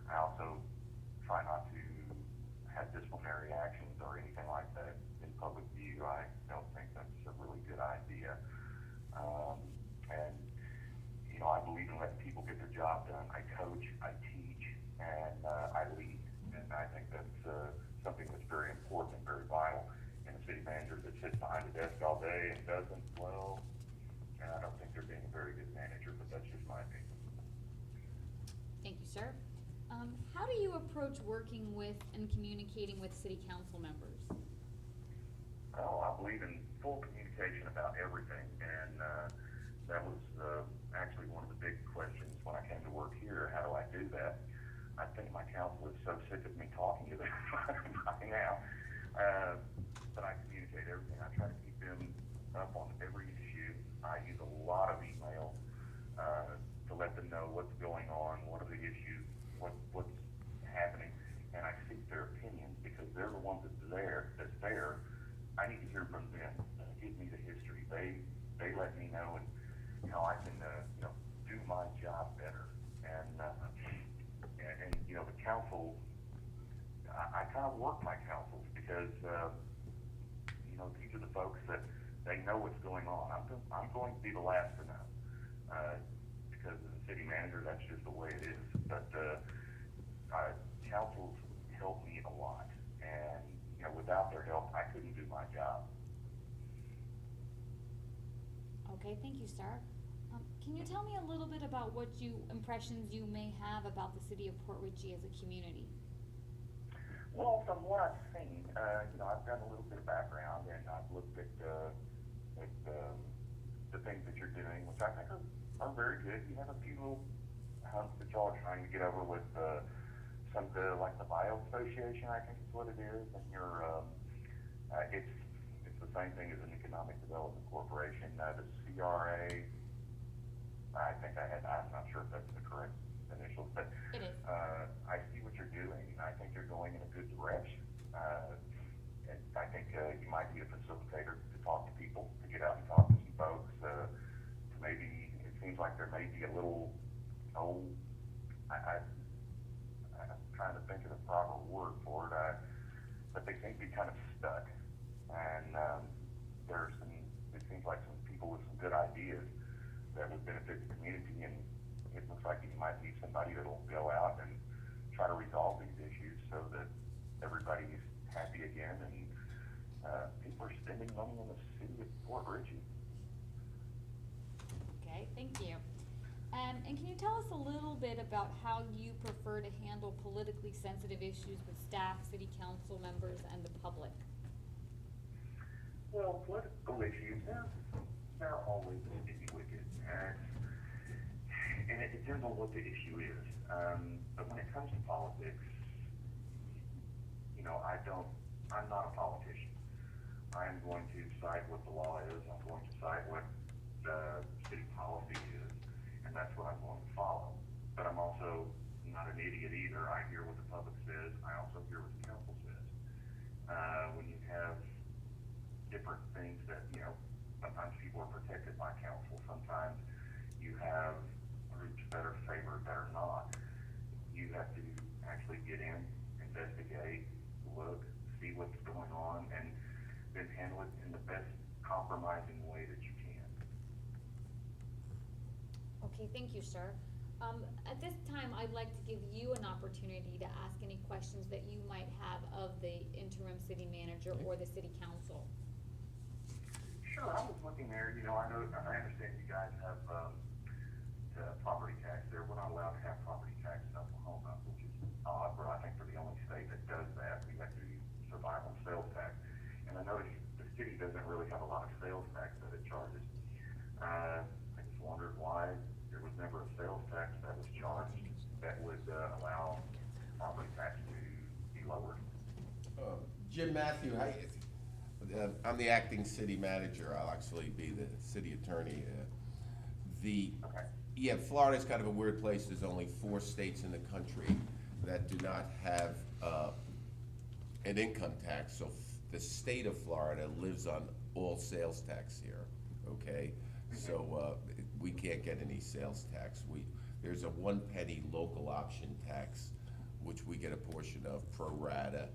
I also try not to have disciplinary actions or anything like that in public view. I don't think that's a really good idea. And, I believe in letting people get their job done. I coach, I teach, and I lead. And I think that's something that's very important and very vital. And a city manager that sits behind a desk all day and doesn't, well, I don't think they're being a very good manager, but that's just my opinion. Thank you, sir. How do you approach working with and communicating with city council members? Oh, I believe in full communication about everything, and that was actually one of the big questions when I came to work here. How do I do that? I think my council is so sick of me talking to them by now, but I communicate everything. I try to keep them up on every issue. I use a lot of council, I kind of work my councils because, these are the folks that they know what's going on. I'm going to be the last to know, because as a city manager, that's just the way it is. But councils help me a lot, and without their help, I couldn't do my job. Okay, thank you, sir. Can you tell me a little bit about what impressions you may have about the city of Port Richey as a community? Well, from what I've seen, I've done a little bit of background, and I've looked at the things that you're doing, which I think are very good. You have a few little humps that y'all are trying to get over with some of the, like the Bio Association, I think is what it is, and it's the same thing as an Economic Development Corporation. The CRA, I'm not sure if that's the correct initials, but It is. I see what you're doing, and I think you're going in a good direction. And I think you might be a facilitator to talk to people, to get out and talk to some folks. Maybe it seems like there may be a little, I'm trying to think of the proper word for it, but they seem to be kind of stuck. And it seems like some people with some good ideas that would benefit the community, and it looks like you might need somebody that'll go out and try to resolve these issues so that everybody's happy again, and people are spending money in the city of Port Richey. Okay, thank you. And can you tell us a little bit about how you prefer to handle politically sensitive issues with staff, city council members, and the public? Well, political issues, they're always sticky wicked, and it depends on what the issue is. But when it comes to politics, I'm not a politician. I'm going to decide what the law is, I'm going to decide what the city policy is, and that's what I'm going to follow. But I'm also not an idiot either. I hear what the public says, I also hear what the council says. When you have different things that, sometimes people are protected by council, sometimes you have groups that are favored that are not. You have to actually get in, investigate, look, see what's going on, and then handle it in the best compromising way that you can. Okay, thank you, sir. At this time, I'd like to give you an opportunity to ask any questions that you might have of the interim city manager or the city council. Sure, I was looking there, I understand you guys have property tax there. We're not allowed to have property tax in Oklahoma, which is odd, but I think we're the only state that does that. We have to survive on sales tax. And I noticed the city doesn't really have a lot of sales tax that it charges. I just wondered why there was never a sales tax that was charged that would allow property tax to be lowered. Jim Matthew, I'm the acting city manager. I'll actually be the city attorney. Okay. Florida's kind of a weird place. There's only 4 states in the country that do not have an income tax. So the state of Florida lives on all sales tax here, okay? So we can't get any sales tax. There's a 1 penny local option tax, which we get a portion of pro rata,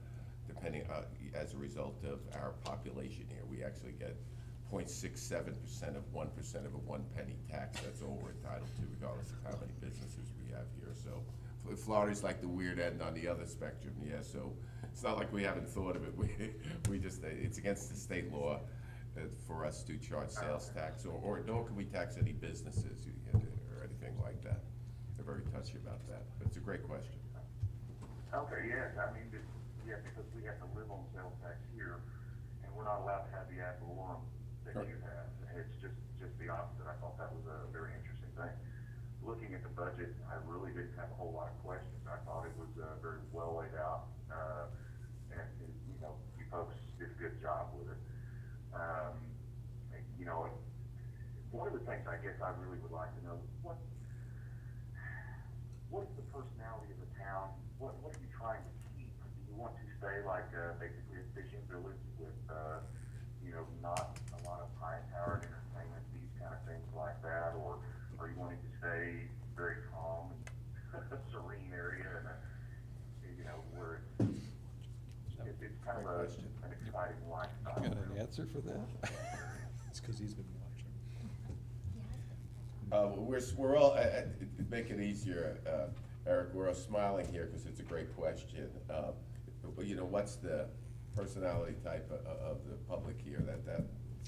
depending as a result of our population here. We actually get 0.67% of 1% of a 1 penny tax. That's all we're entitled to, regardless of how many businesses we have here. So Florida's like the weird end on the other spectrum, yeah. So it's not like we haven't thought of it. We just, it's against the state law for us to charge sales tax, or nor can we tax any businesses or anything like that. They're very touchy about that, but it's a great question. Okay, yes, because we have to live on sales tax here, and we're not allowed to have the ad valorem that you have. It's just the opposite. I thought that was a very interesting thing. Looking at the budget, I really didn't have a whole lot of questions. I thought it was very well laid out, and you folks did a good job with it. One of the things I guess I really would like to know, what is the personality of the town? What are you trying to keep? Do you want to stay like basically a fishing village with not a lot of high-powered entertainment, these kind of things like that, or are you wanting to stay very calm and a serene area and a kind of Great question. an exciting lifestyle. Got an answer for that? It's because he's been watching. We're all, make it easier, Eric, we're all smiling here because it's a great question. You know, what's the personality type of the public here? It's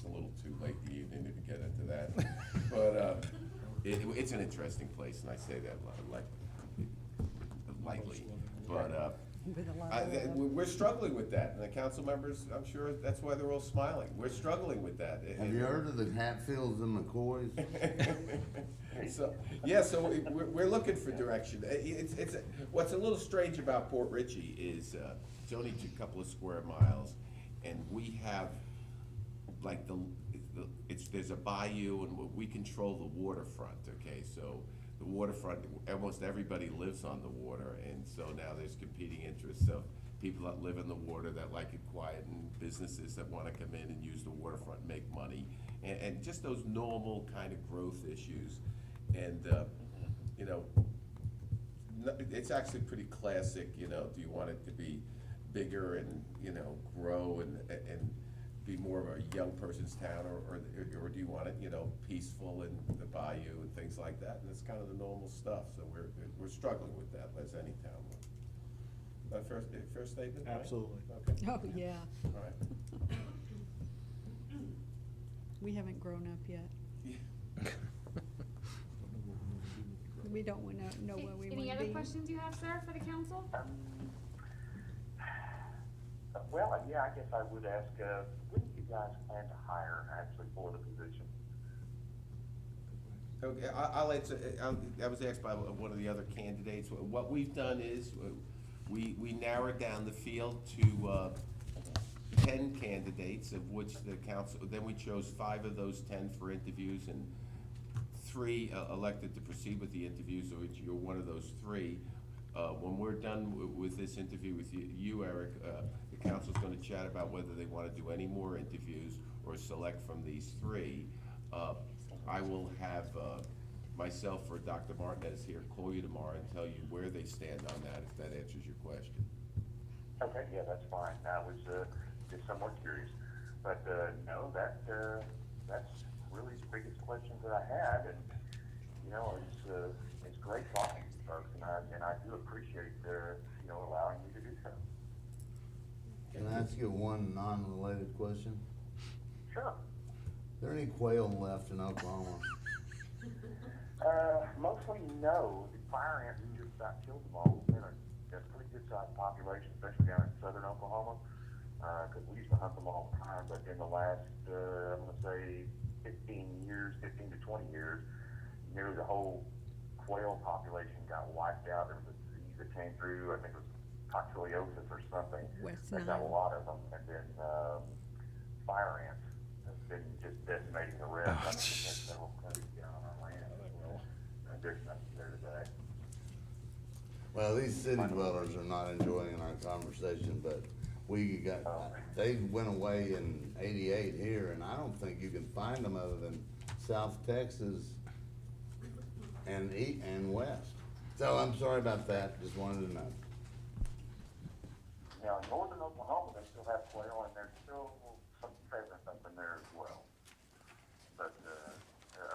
a little too late in the evening to get into that. But it's an interesting place, and I say that lightly. But With a lot of we're struggling with that, and the council members, I'm sure that's why they're all smiling. We're struggling with that. Have you heard of the Hatfields and McCoys? So, yeah, so we're looking for direction. What's a little strange about Port Richey is, it's only a couple of square miles, and we have, like, there's a bayou, and we control the waterfront, okay? So the waterfront, almost everybody lives on the water, and so now there's competing interests of people that live in the water that like it quiet, and businesses that wanna come in and use the waterfront, and make money, and just those normal kind of growth issues. And, you know, it's actually pretty classic, you know, do you want it to be bigger and, you know, grow and be more of a young person's town, or do you want it, you know, peaceful and the bayou and things like that? And it's kind of the normal stuff, so we're struggling with that, as any town would. Fair statement, right? Absolutely. Okay, Oh, yeah. all right. We haven't grown up yet. We don't wanna know where we wanna be. Any other questions you have, sir, for the council? Well, yeah, I guess I would ask, when do you guys plan to hire actually for the position? Okay, I'll answer, I was asked by one of the other candidates. What we've done is, we narrowed down the field to 10 candidates, of which the council, then we chose 5 of those 10 for interviews, and 3 elected to proceed with the interviews, of which you're one of those 3. When we're done with this interview with you, Eric, the council's gonna chat about whether they wanna do any more interviews or select from these 3. I will have myself or Dr. Martinez here call you tomorrow and tell you where they stand on that, if that answers your question. Okay, yeah, that's fine. I was just somewhat curious, but no, that's really the biggest questions that I had, and you know, it's great talking to you folks, and I do appreciate you know, allowing me to do so. Can I ask you one non-related question? Sure. Is there any quail left in Oklahoma? Mostly no. The fire ants just about killed them all. It's been a pretty good sized population, especially down in southern Oklahoma, because we used to hunt them all the time, but in the last, I'm gonna say 15 to 20 years, nearly the whole quail population got wiped out. There was a disease that came through, I think it was coccidiosis or something. West That got a Nile. lot of them, and then fire ants have been just decimating the rest. I think we had several studies down on our land as well. And there's nothing there today. Well, these city dwellers are not enjoying our conversation, but they went away in '88 here, and I don't think you can find them other than South Texas and west. So I'm sorry about that, just wanted to know. Now, in northern Oklahoma, they still have quail, and there's still some pheasants up in there as well. But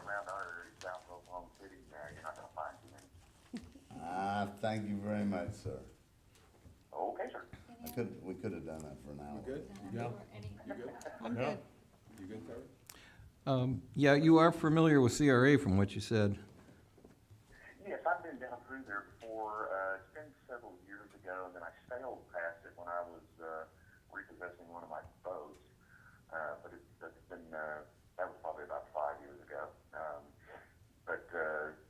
around our area, south of Oklahoma City, you're not gonna find too many. Thank you very much, sir. Okay, sir. We could have done that for an hour. You good? Yeah. You good? I'm Yeah. good. You good, Terry? Yeah, you are familiar with CRA from what you said. Yes, I've been down through there before. It's been several years ago, and then I sailed past it when I was repossessing one of my boats. But that's been, that was probably about 5 years ago.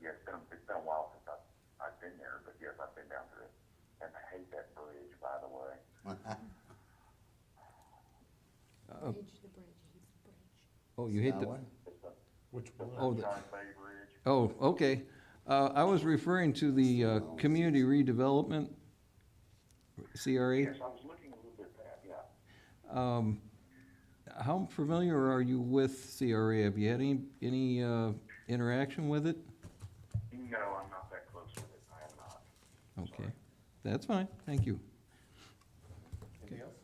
Yeah, it's been a while since I've been there, but yes, I've been down through it. And I hate that bridge, by the way. Oh, you hate the, Highway? It's the Which one? Oh, the- Sunshine Bay Bridge. oh, okay. I was referring to the community redevelopment, CRA. Yes, I was looking a little bit at that, yeah. How familiar are you with CRA? Have you had any interaction with it? No, I'm not that close with it. I am not. Okay, that's fine, thank you. Anything else?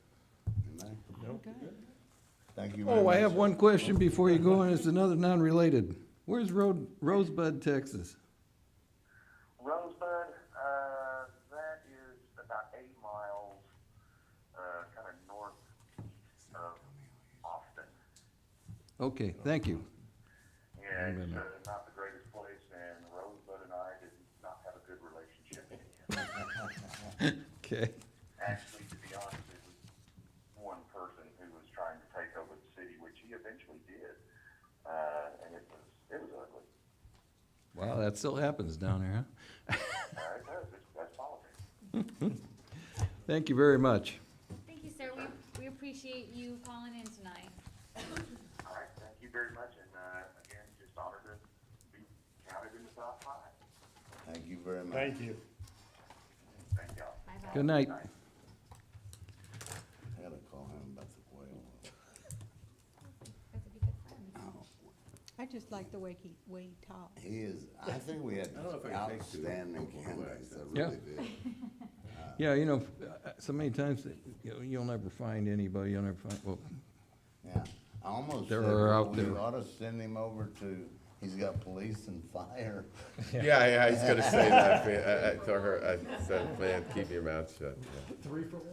Okay. Thank you very much. Oh, I have one question before you go, and it's another non-related. Where's Rosebud, Texas? Rosebud, that is about 80 miles, kind of northeast of Austin. Okay, thank you. Yeah, it's not the greatest place, and Rosebud and I did not have a good relationship. Okay. Actually, to be honest, it was one person who was trying to take over the city, which he eventually did, and it was ugly. Wow, that still happens down there, huh? It does. That's politics. Thank you very much. Thank you, sir. We appreciate you calling in tonight. All right, thank you very much, and again, just honored to be counted in the top 5. Thank you very much. Thank you. Thank y'all. Bye-bye. Good night. I gotta call him about the quail. That's a good friend. Oh, I just like the way he talks. he is, I think we had I don't know if I can take two. outstanding candidates, I Yeah. really did. Yeah, so many times, that, you'll never find anybody, you'll never find, well, Yeah, I almost There said are out we there. ought to send him over to, he's got police and fire. Yeah, I was gonna say that, I told her, I said, man, keep your mouth shut. yeah. 3 for 1?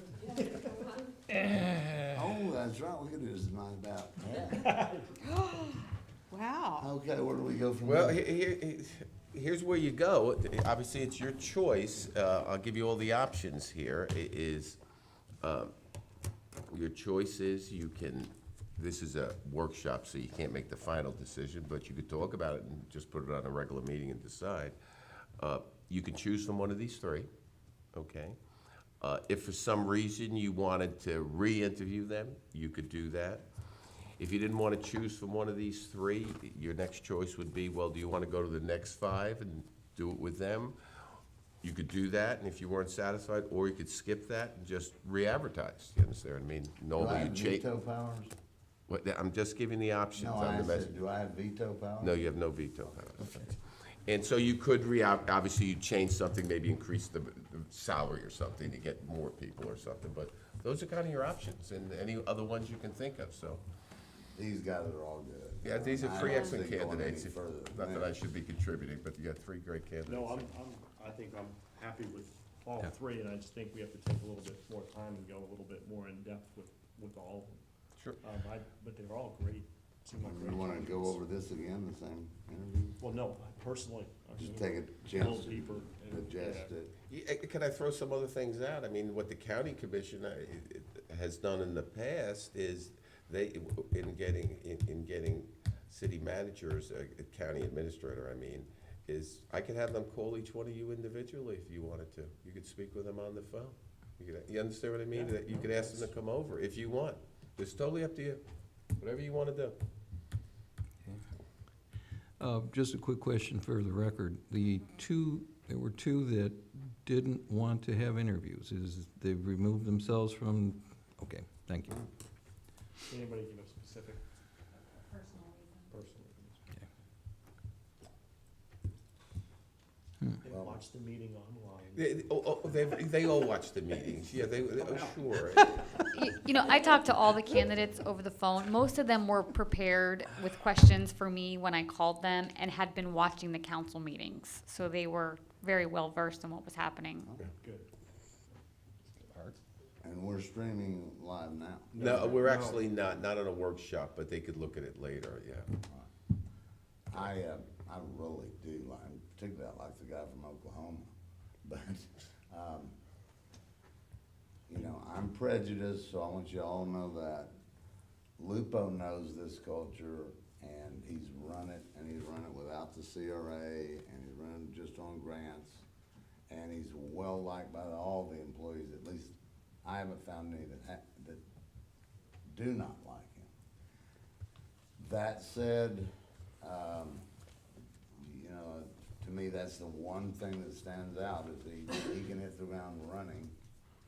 Oh, that's right, we could do this night about that. Wow. Okay, where do we go from Well, there? here's where you go. Obviously, it's your choice. I'll give you all the options here. Your choice is you can, this is a workshop, so you can't make the final decision, but you could talk about it and just put it on a regular meeting and decide. You can choose from one of these 3, okay? If for some reason you wanted to re-interview them, you could do that. If you didn't want to choose from one of these 3, your next choice would be, well, do you want to go to the next 5 and do it with them? You could do that, and if you weren't satisfied, or you could skip that and just re-advertise. You understand what I mean? Do I Normally you have change. veto powers? I'm just giving the options No, on I the message. said, do I have veto powers? No, you have no veto power. And so you could obviously you change something, maybe increase the salary or something to get more people or something, but those are kind of your options, and any other ones you can think of, so. These guys are all good. Yeah, these are I 3 don't excellent see going any candidates. further than Not that I should be contributing, but you got 3 great candidates. No, I think I'm happy with all Yeah. 3, and I just think we have to take a little bit more time and go a little bit more in depth with all of them. Sure. But they're all great, seem like great You wanna go candidates. over this again, the same interview? Well, no, personally. I Just should take a go chance to deeper and- digest yeah. it. Can I throw some other things out? I mean, what the county commission has done in the past is they, in getting city managers, a county administrator, I mean, is I could have them call each one of you individually if you wanted to. You could speak with them on the phone. You understand what I mean? Yeah. That you could ask them to come over if you want. It's totally up to you. Whatever you want to do. Just a quick question for the record. There were 2 that didn't want to have interviews. They've removed themselves from, okay, thank you. Anybody give a specific Personal reason. personal reason? Okay. They watch the meeting online. They all watch the meetings. Yeah, sure. I talked to all the candidates over the phone. Most of them were prepared with questions for me when I called them and had been watching the council meetings. So they were very well versed in what was happening. Good. And we're streaming live now. No, we're actually not on a workshop, but they could look at it later, yeah. I really do like, particularly I like the guy from Oklahoma, but, I'm prejudiced, so I want you all to know that. Lupo knows this culture, and he's run it without the CRA, and he's run it just on grants, and he's well liked by all the employees, at least I haven't found any that do not like him. That said, to me, that's the one thing that stands out, is he can hit the ground running.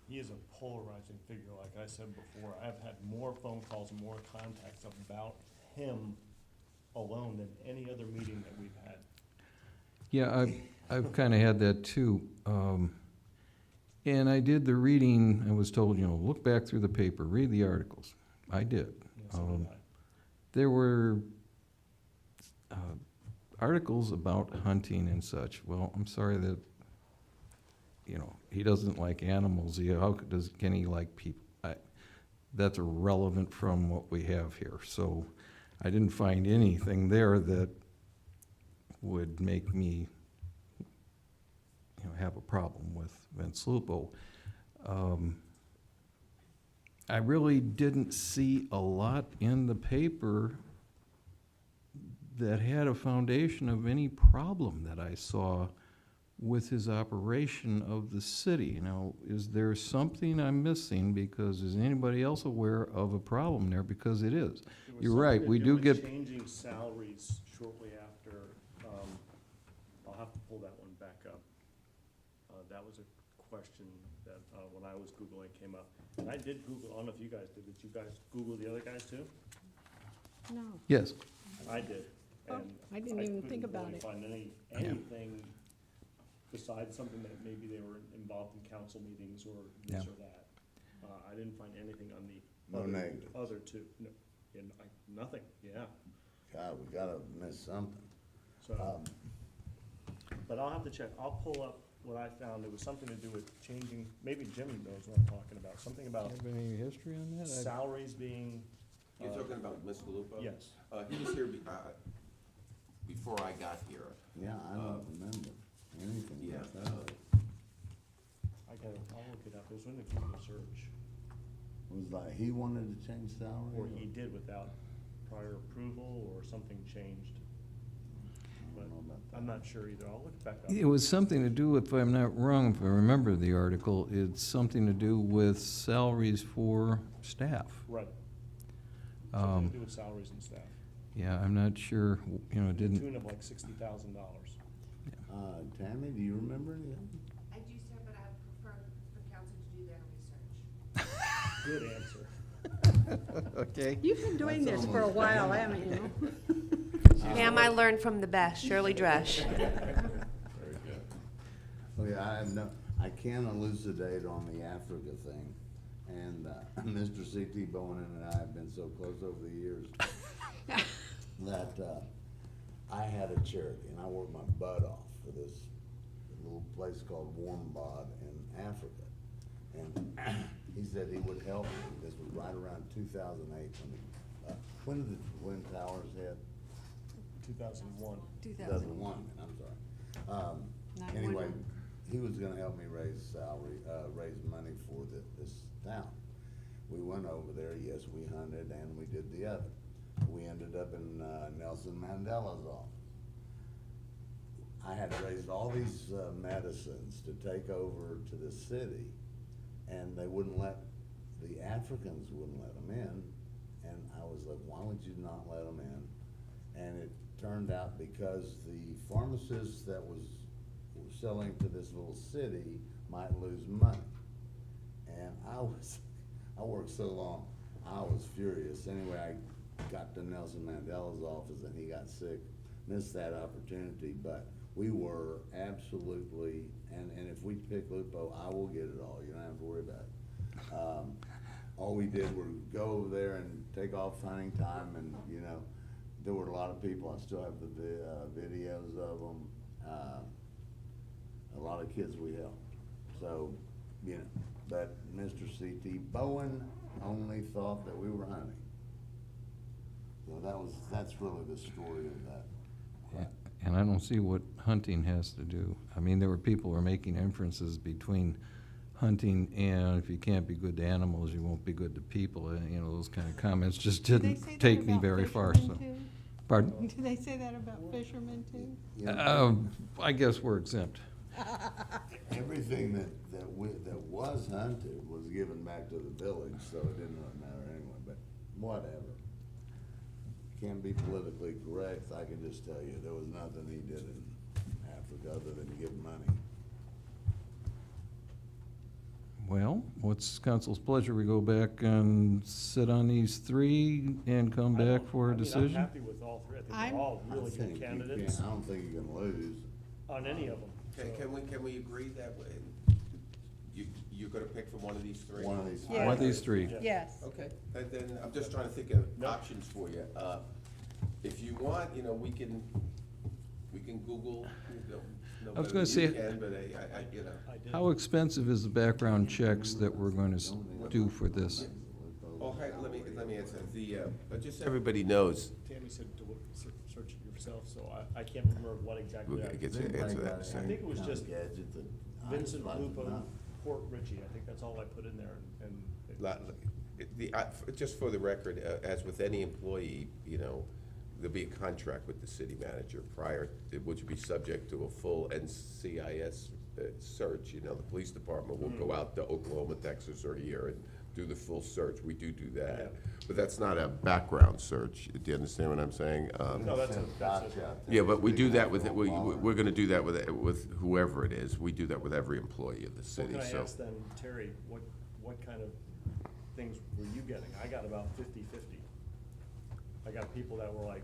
He is a polarizing figure, like I said before. I've had more phone calls and more contacts about him alone than any other meeting that we've had. Yeah, I've kind of had that too. And I did the reading, I was told, look back through the paper, read the articles. I did. Yeah, so did I. There were articles about hunting and such. Well, I'm sorry that, he doesn't like animals. Can he like people? That's irrelevant from what we have here. So I didn't find anything there that would make me, have a problem with Vince Lupo. I really didn't see a lot in the paper that had a foundation of any problem that I saw with his operation of the city. Now, is there something I'm missing? Because is anybody else aware of a problem there? Because it is. There was You're right, something to we do with get, changing salaries shortly after, I'll have to pull that one back up. That was a question that, when I was Googling came up. And I did Google, I don't know if you guys did you guys Google the other guys too? No. yes, I did. Oh, And I didn't even think couldn't about really it. find anything besides something that maybe they were involved in council meetings or this Yeah. or that. I didn't find anything on the No other, negatives. other two. No, nothing, yeah. God, we gotta miss something. So, but I'll have to check. I'll pull up what I found. It was something to do with changing, maybe Jimmy knows what I'm talking about. Something about have any history on that? salaries being, You're talking about Mr. Lupo? yes. He was here before I got here. Yeah, I don't remember anything Yeah, like that. I'll look it up. It was in the Google search. It was like, he wanted to change salary? Or he did without prior approval, or something changed. I don't know about that. I'm not sure either. I'll look it back up. It was something to do, if I'm not wrong, if I remember the article, it's something to do with salaries for staff. Right. Something Um, to do with salaries and staff. Yeah, I'm not sure, To the didn't, tune of like $60,000. Tammy, do you remember anything? I do, sir, but I prefer for council to do their research. Good answer. okay. You've been doing this for a while, haven't you? Pam, I learned from the best, Shirley Dresch. Oh, yeah, I can't elucidate on the Africa thing. And, Mr. C.T. Bowen and I have been so close over the years that, I had a charity and I worked my butt off for this little place called Warmbad in Africa. And he said he would help me. This was right around 2008 when did the Twin Towers hit? 2001. 2001, I'm sorry. Anyway, he was gonna help me raise money for this town. We went over there, yes, we hunted and we did the other. We ended up in Nelson Mandela's office. I had raised all these medicines to take over to the city, and they wouldn't let, the Africans wouldn't let them in. And I was like, why would you not let them in? And it turned out because the pharmacist that was selling to this little city might lose money. And I worked so long, I was furious. Anyway, I got to Nelson Mandela's office and he got sick, missed that opportunity, but we were absolutely, and if we pick Lupo, I will get it all, you don't have to worry about it. All we did was go over there and take off hunting time, and, there were a lot of people, I still have the videos of them, a lot of kids we helped. So, but Mr. C.T. Bowen only thought that we were hunting. So that's really the story of that. And I don't see what hunting has to do. I mean, there were people who were making inferences between hunting and if you can't be good to animals, you won't be good to people. Those kind of comments just didn't take me very far, so. Pardon? Do they say that about fishermen too? I guess we're exempt. Everything that was hunted was given back to the village, so it didn't really matter anyway, but whatever. Can't be politically correct, I can just tell you, there was nothing he did in Africa other than give money. Well, what's council's pleasure? We go back and sit on these three and come back for a I'm decision? happy with all three. I think I'm- they're all really I think good you candidates can't- I don't think you can lose. on any of them. Can we agree that way? You're gonna pick from one of these three? One of these. Yeah. One of these three. Yes. Okay, and then I'm just trying to think of No. options for you. If you want, you know, we can Google, you know, no I was better gonna than you say- can, but you know. I did. How expensive is the background checks that we're going to do for this? Oh, hey, let me answer. Just so everybody knows, Tammy said to look, search it yourself, so I can't remember what exactly. we'll I get you to answer that in a I second. think it was just Gadgets and Vincent iPods and Lupo, that. Port Richie, I think that's all I put in there, and. Just for the record, as with any employee, you know, there'll be a contract with the city manager prior, which would be subject to a full NCIS search. You know, the police department will go out to Oklahoma, Texas, or here and do the full search. We do that. Yeah. But that's not a background search. Do you understand what I'm saying? No, that's a, Gotcha. Yeah, but we do that with, we're gonna do that with whoever it is. We do that with every employee of the So city, can I so. ask then, Terry, what kind of things were you getting? I got about 50-50. I got people that were like,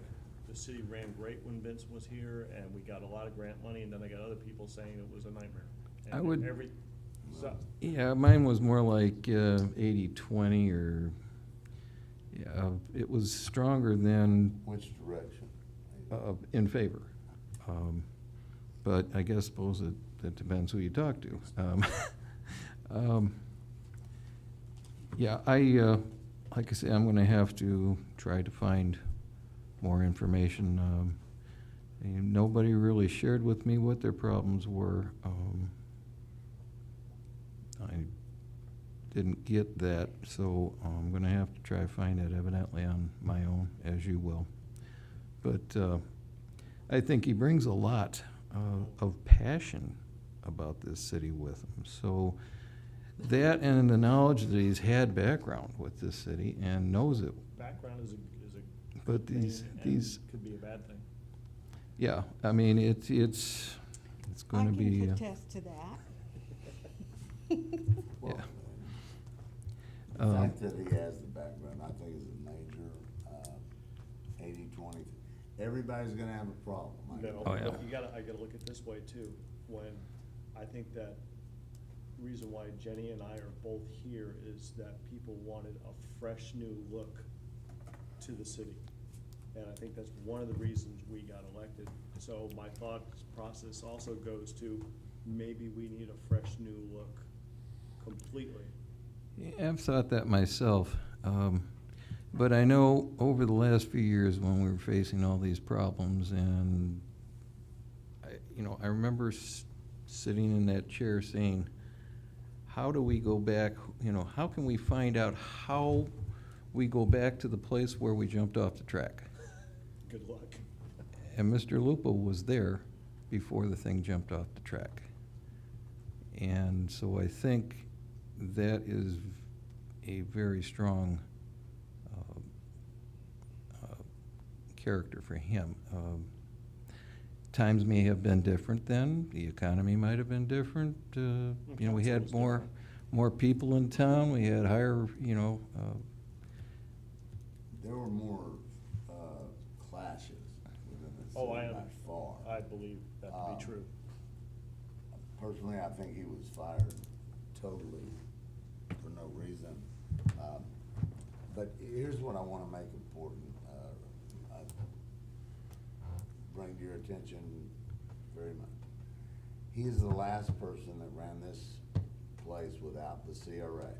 the city ran great when Vince was here, and we got a lot of grant money, and then I got other people saying it was a nightmare. I And would- Yeah, mine was more like 80-20 or, yeah, it was stronger than Which direction? in favor. But I guess, suppose it depends who you talk to. Yeah, like I say, I'm gonna have to try to find more information. And nobody really shared with me what their problems were. I didn't get that, so I'm gonna have to try to find it evidently on my own, as you will. But I think he brings a lot of passion about this city with him. So that and the knowledge that he's had background with this city and knows it. Background is a But thing, these, and could be a bad thing. yeah, I mean, it's gonna be, I can attest to that. Well, Yeah. The fact that he has the background, I think is a major 80-20. Everybody's gonna have a problem. No, Oh, yeah. but I gotta look at it this way too, when I think that reason why Jenny and I are both here is that people wanted a fresh new look to the city. And I think that's one of the reasons we got elected. So my thought process also goes to, maybe we need a fresh new look completely. Yeah, I've thought that myself. But I know over the last few years when we were facing all these problems and, I remember sitting in that chair saying, how do we go back, how can we find out how we go back to the place where we jumped off the track? Good luck. And Mr. Lupo was there before the thing jumped off the track. And so I think that is a very strong character for him. Times may have been different then, the economy might have been different, we had Council was more people in town, we had higher, There were more clashes within the Oh, city by far. I believe that to be true. Personally, I think he was fired totally for no reason. But here's what I wanna make important. I bring to your attention very much. He is the last person that ran this place without the CRA.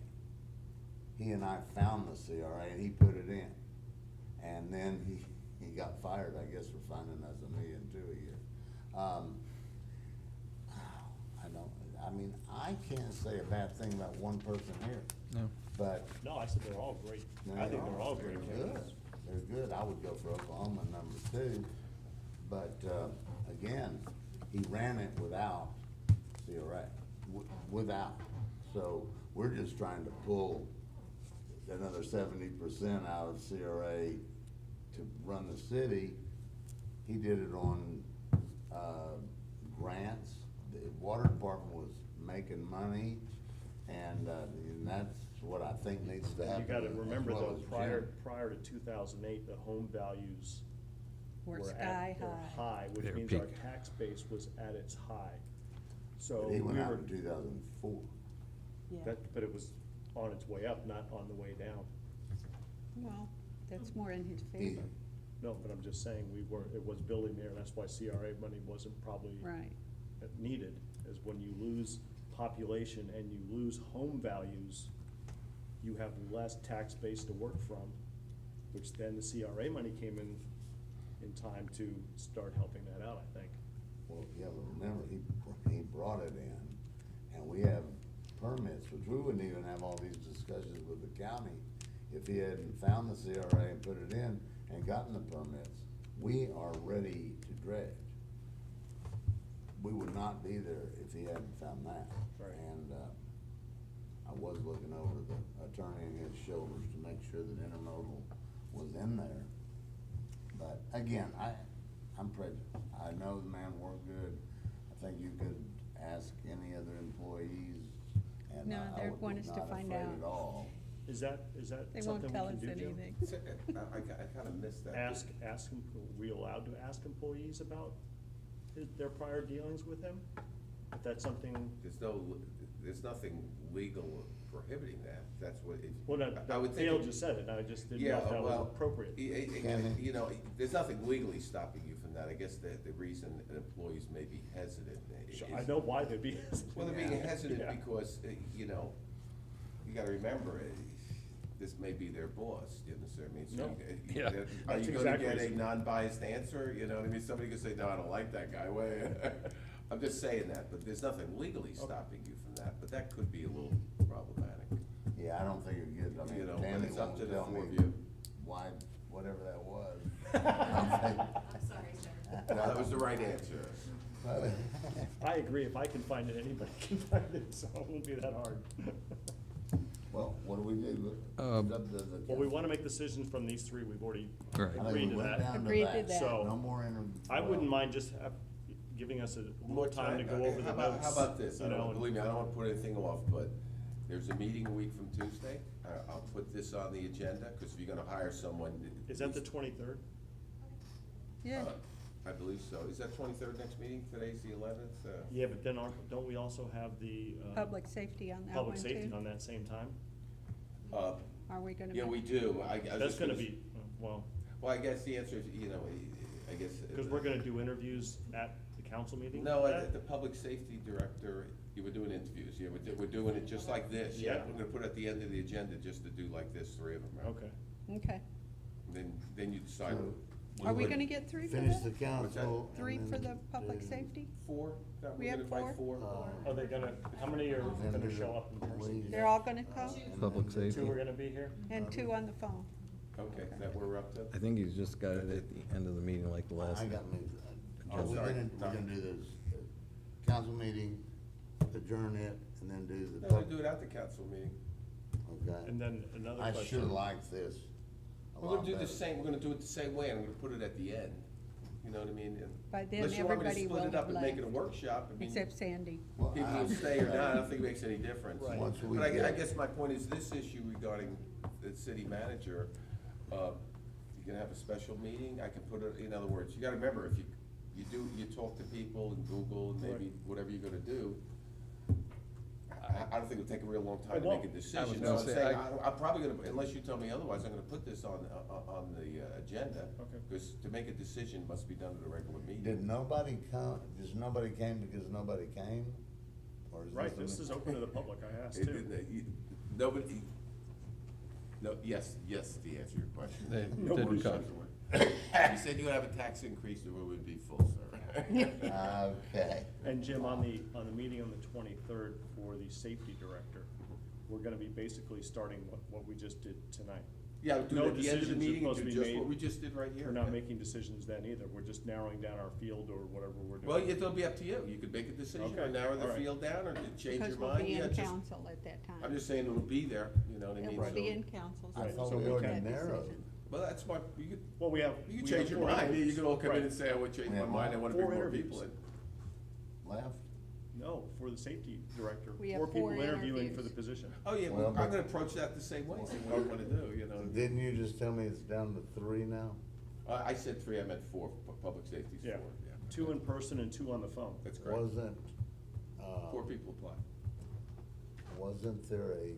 He and I found the CRA and he put it in. And then he got fired, I guess, for finding us $1.2 million a year. I can't say a bad thing about one person here, no. but. No, I said they're all great. I think they're all great They're candidates. good. They're good. I would go for Oklahoma #2. But, again, he ran it without CRA, without. So we're just trying to pull another 70% out of CRA to run the city. He did it on, grants. The water department was making money, and that's what I think needs to happen. You gotta as remember well though, as Jim. prior to 2008, the home values We're were sky high, which They were means our peak. tax base was at its high. So But he we went out were, in 2004. Yeah, But it was on its way up, not on the way down. well, that's more in his favor, No, but I'm just saying, it was building there, and that's why CRA money wasn't probably right. needed, is when you lose population and you lose home values, you have less tax base to work from, which then the CRA money came in time to start helping that out, I think. Well, yeah, but remember, he brought it in, and we have permits, which we wouldn't even have all these discussions with the county if he hadn't found the CRA and put it in and gotten the permits. We are ready to dredge. We would not be there if he hadn't found that. Right. And, I was looking over the attorney and his shoulders to make sure that intermodal was in there. But again, I'm prejudiced. I know the man worked good. I think you could ask any other employees, and No, I they're would want be us to not find afraid out. at all. Is that They something won't we tell can us do, Jim? anything. I kinda missed that. Ask, are we allowed to ask employees about their prior dealings with him? If that's something, There's nothing legal prohibiting that, that's what it. well, I would think Dale it- just said it, and I just didn't know Yeah, if that was well, appropriate. you know, there's nothing legally stopping you from that. I guess the reason employees may be hesitant is. I know why they'd be. Well, they're being Yeah. hesitant because, you know, you gotta remember, this may be their boss, you understand me? So No. you- Yeah. Are That's you gonna exactly get a it. non-biased answer, you know what I mean? Somebody could say, no, I don't like that guy, I'm just saying that, but there's nothing legally stopping you from that, but that could be a little problematic. Yeah, I don't think it gets, I You mean, know, but Tammy it's up won't to the tell four me of you. why, whatever that was. I'm sorry, sir. That was the right answer. I agree, if I can find it, anybody can find it, so it won't be that hard. Well, what do we do? It's up to the Well, we council. wanna make decisions from these three, we've already Right. I think agreed we to went that. down to Agreed to that. So, No more I wouldn't mind just giving us a little time to go over the notes. How about this? You know, and- Believe me, I don't wanna put anything off, but there's a meeting a week from Tuesday. I'll put this on the agenda, cause if you're gonna hire someone. Is that the 23rd? Yeah, I believe so. Is that 23rd next meeting? Today's the 11th? Yeah, but then don't we also have the, public safety on that one public safety too? on that same time? Are we gonna? Yeah, be- we do. I was That's just gonna be, well, Well, I guess the answer is, you know, I guess. because we're gonna do interviews at the council meeting? No, for that? the public safety director, you were doing interviews, yeah, we're doing it just like this, yeah. Yeah. We're gonna put it at the end of the agenda just to do like this, three of them, right? Okay. Okay. Then you decide. So- Are we gonna get three for Finish the that? council. and Three for the then public do- safety? Four? We We're have gonna invite four? Are they gonna, how many are Then gonna do show the up in person? police. They're all gonna come? And Public then do- safety. Two are gonna be here? And two on the phone? Okay, is that where we're up to? I think he's just got it at the end of the meeting like the last. I got me. Oh, Are we sorry. we're gonna do this, council meeting, adjourn it, and then do the. No, we'll do it at the council meeting. Okay. And then another I question. sure like this a We're lot gonna do the better. same, we're gonna do it the same way, I'm gonna put it at the end, you know what I mean? By then, Unless you want me to everybody will split it up have and make it a left, workshop, I mean. except Sandy. Well, People will stay or not, I don't think it makes any difference. Right. Once we But I get- guess my point is this issue regarding the city manager, you can have a special meeting, I can put it, in other words, you gotta remember, if you talk to people and Google and maybe Right. whatever you're gonna do, I don't think it'll take a real long time to won't. make a I was decision. gonna So I'm say, saying, I'm probably gonna, unless you tell me otherwise, I'm gonna put this on the agenda. Okay. Because to make a decision must be done at a regular meeting. Did nobody come, just nobody came because nobody came? Or is Right, this this a- is open to the public, I asked It- too. Nobody, no, yes, to answer your question. They No didn't words come. choose the word. You said you would have a tax increase, the room would be full, sir. Okay. And Jim, on the meeting on the 23rd for the safety director, we're gonna be basically starting what we just did tonight. Yeah, do No it at the end of the decisions are meeting, supposed do to be just made. what we just did right here. We're not making decisions then either, we're just narrowing down our field or whatever we're doing. Well, it'll be up to you, you could make a decision, or Okay, narrow the all right. field down, or change Because your we'll mind, be yeah, in just, council at that time. I'm just saying it'll be there, you know what I It mean? will So- be in council, so I we'll thought So we we already can- narrowed. decision. Well, that's my, you could, Well, we have. you can we change have your four mind, you interviews. can all come in Right. and say, I would change my Yeah, mind, I wanna bring four more interviews. people in. Left? No, for the safety director. We have Four people four interviewing for the interviews. position. Oh, yeah, Well, well, I'm but- gonna approach that the same way, see what you wanna do, you know? Didn't you just tell me it's down to three now? I said three, I meant four, public safety's four, Yeah, yeah. two in person and two on the phone. That's correct. Wasn't, Four people apply. Wasn't there a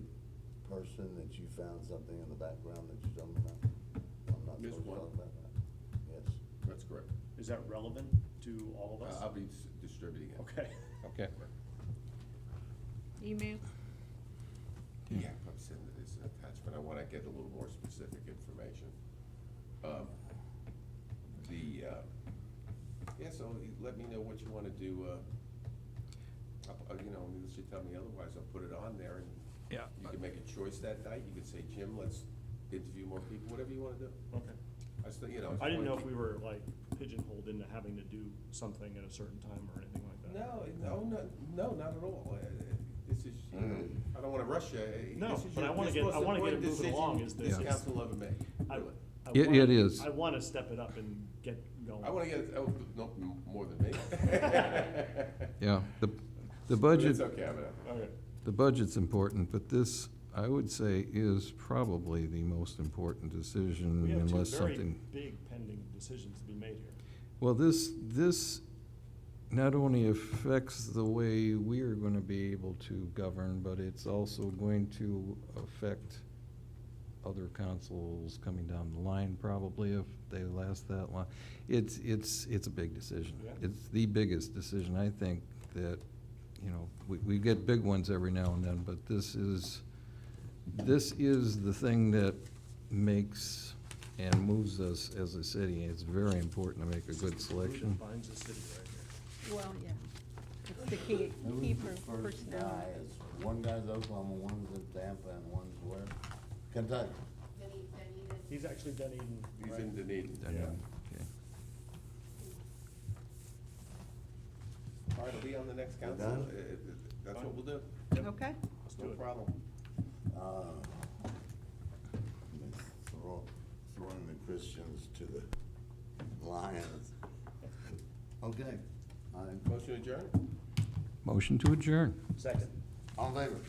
person that you found something in the background that you told me about? I'm not This supposed to one? talk about that. Yes. That's correct. Is that relevant to all of us? I'll be distributing it. Okay. Okay. Email? Yeah, I'm sending this attachment, I wanna get a little more specific information. Yeah, so let me know what you wanna do, you know, unless you tell me otherwise, I'll put it on there, and Yeah. you can make a choice that night, you could say, Jim, let's interview more people, whatever you wanna do. Okay. I still, you know. I didn't just know wanna if we were like pigeonholed into having to do something at a certain time or anything like that. No, not at all. This is, I don't wanna rush you. No, This is but your- I wanna you're get- supposed to it one moving decision along is this. This council ever made, I- really. I It wanna- is. I wanna step it up and get going. I wanna get, no, more than me. Yeah, the But budget. it's okay, I'm gonna. Okay. The budget's important, but this, I would say, is probably the most important decision We have two unless very something. big pending decisions to be made here. Well, this not only affects the way we are gonna be able to govern, but it's also going to affect other councils coming down the line, probably, if they last that long. It's a big decision. Yeah. It's the biggest decision, I think, that, you know, we get big ones every now and then, but this is the thing that makes and moves us as a city. It's very important to make a good selection. Defines the city right here. Well, yeah. It's the key, key for personnel. One guy's Oklahoma, one's in Tampa, and one's where? Kentucky. He's actually Dunedin. He's right? in Dunedin. Dunedin, okay. All right, I'll be on the next council. done? That's what we'll do. Okay? Let's do No it. problem. Throwing the Christians to the lions. Okay. Motion adjourned? Motion to adjourn. Second. All in favor?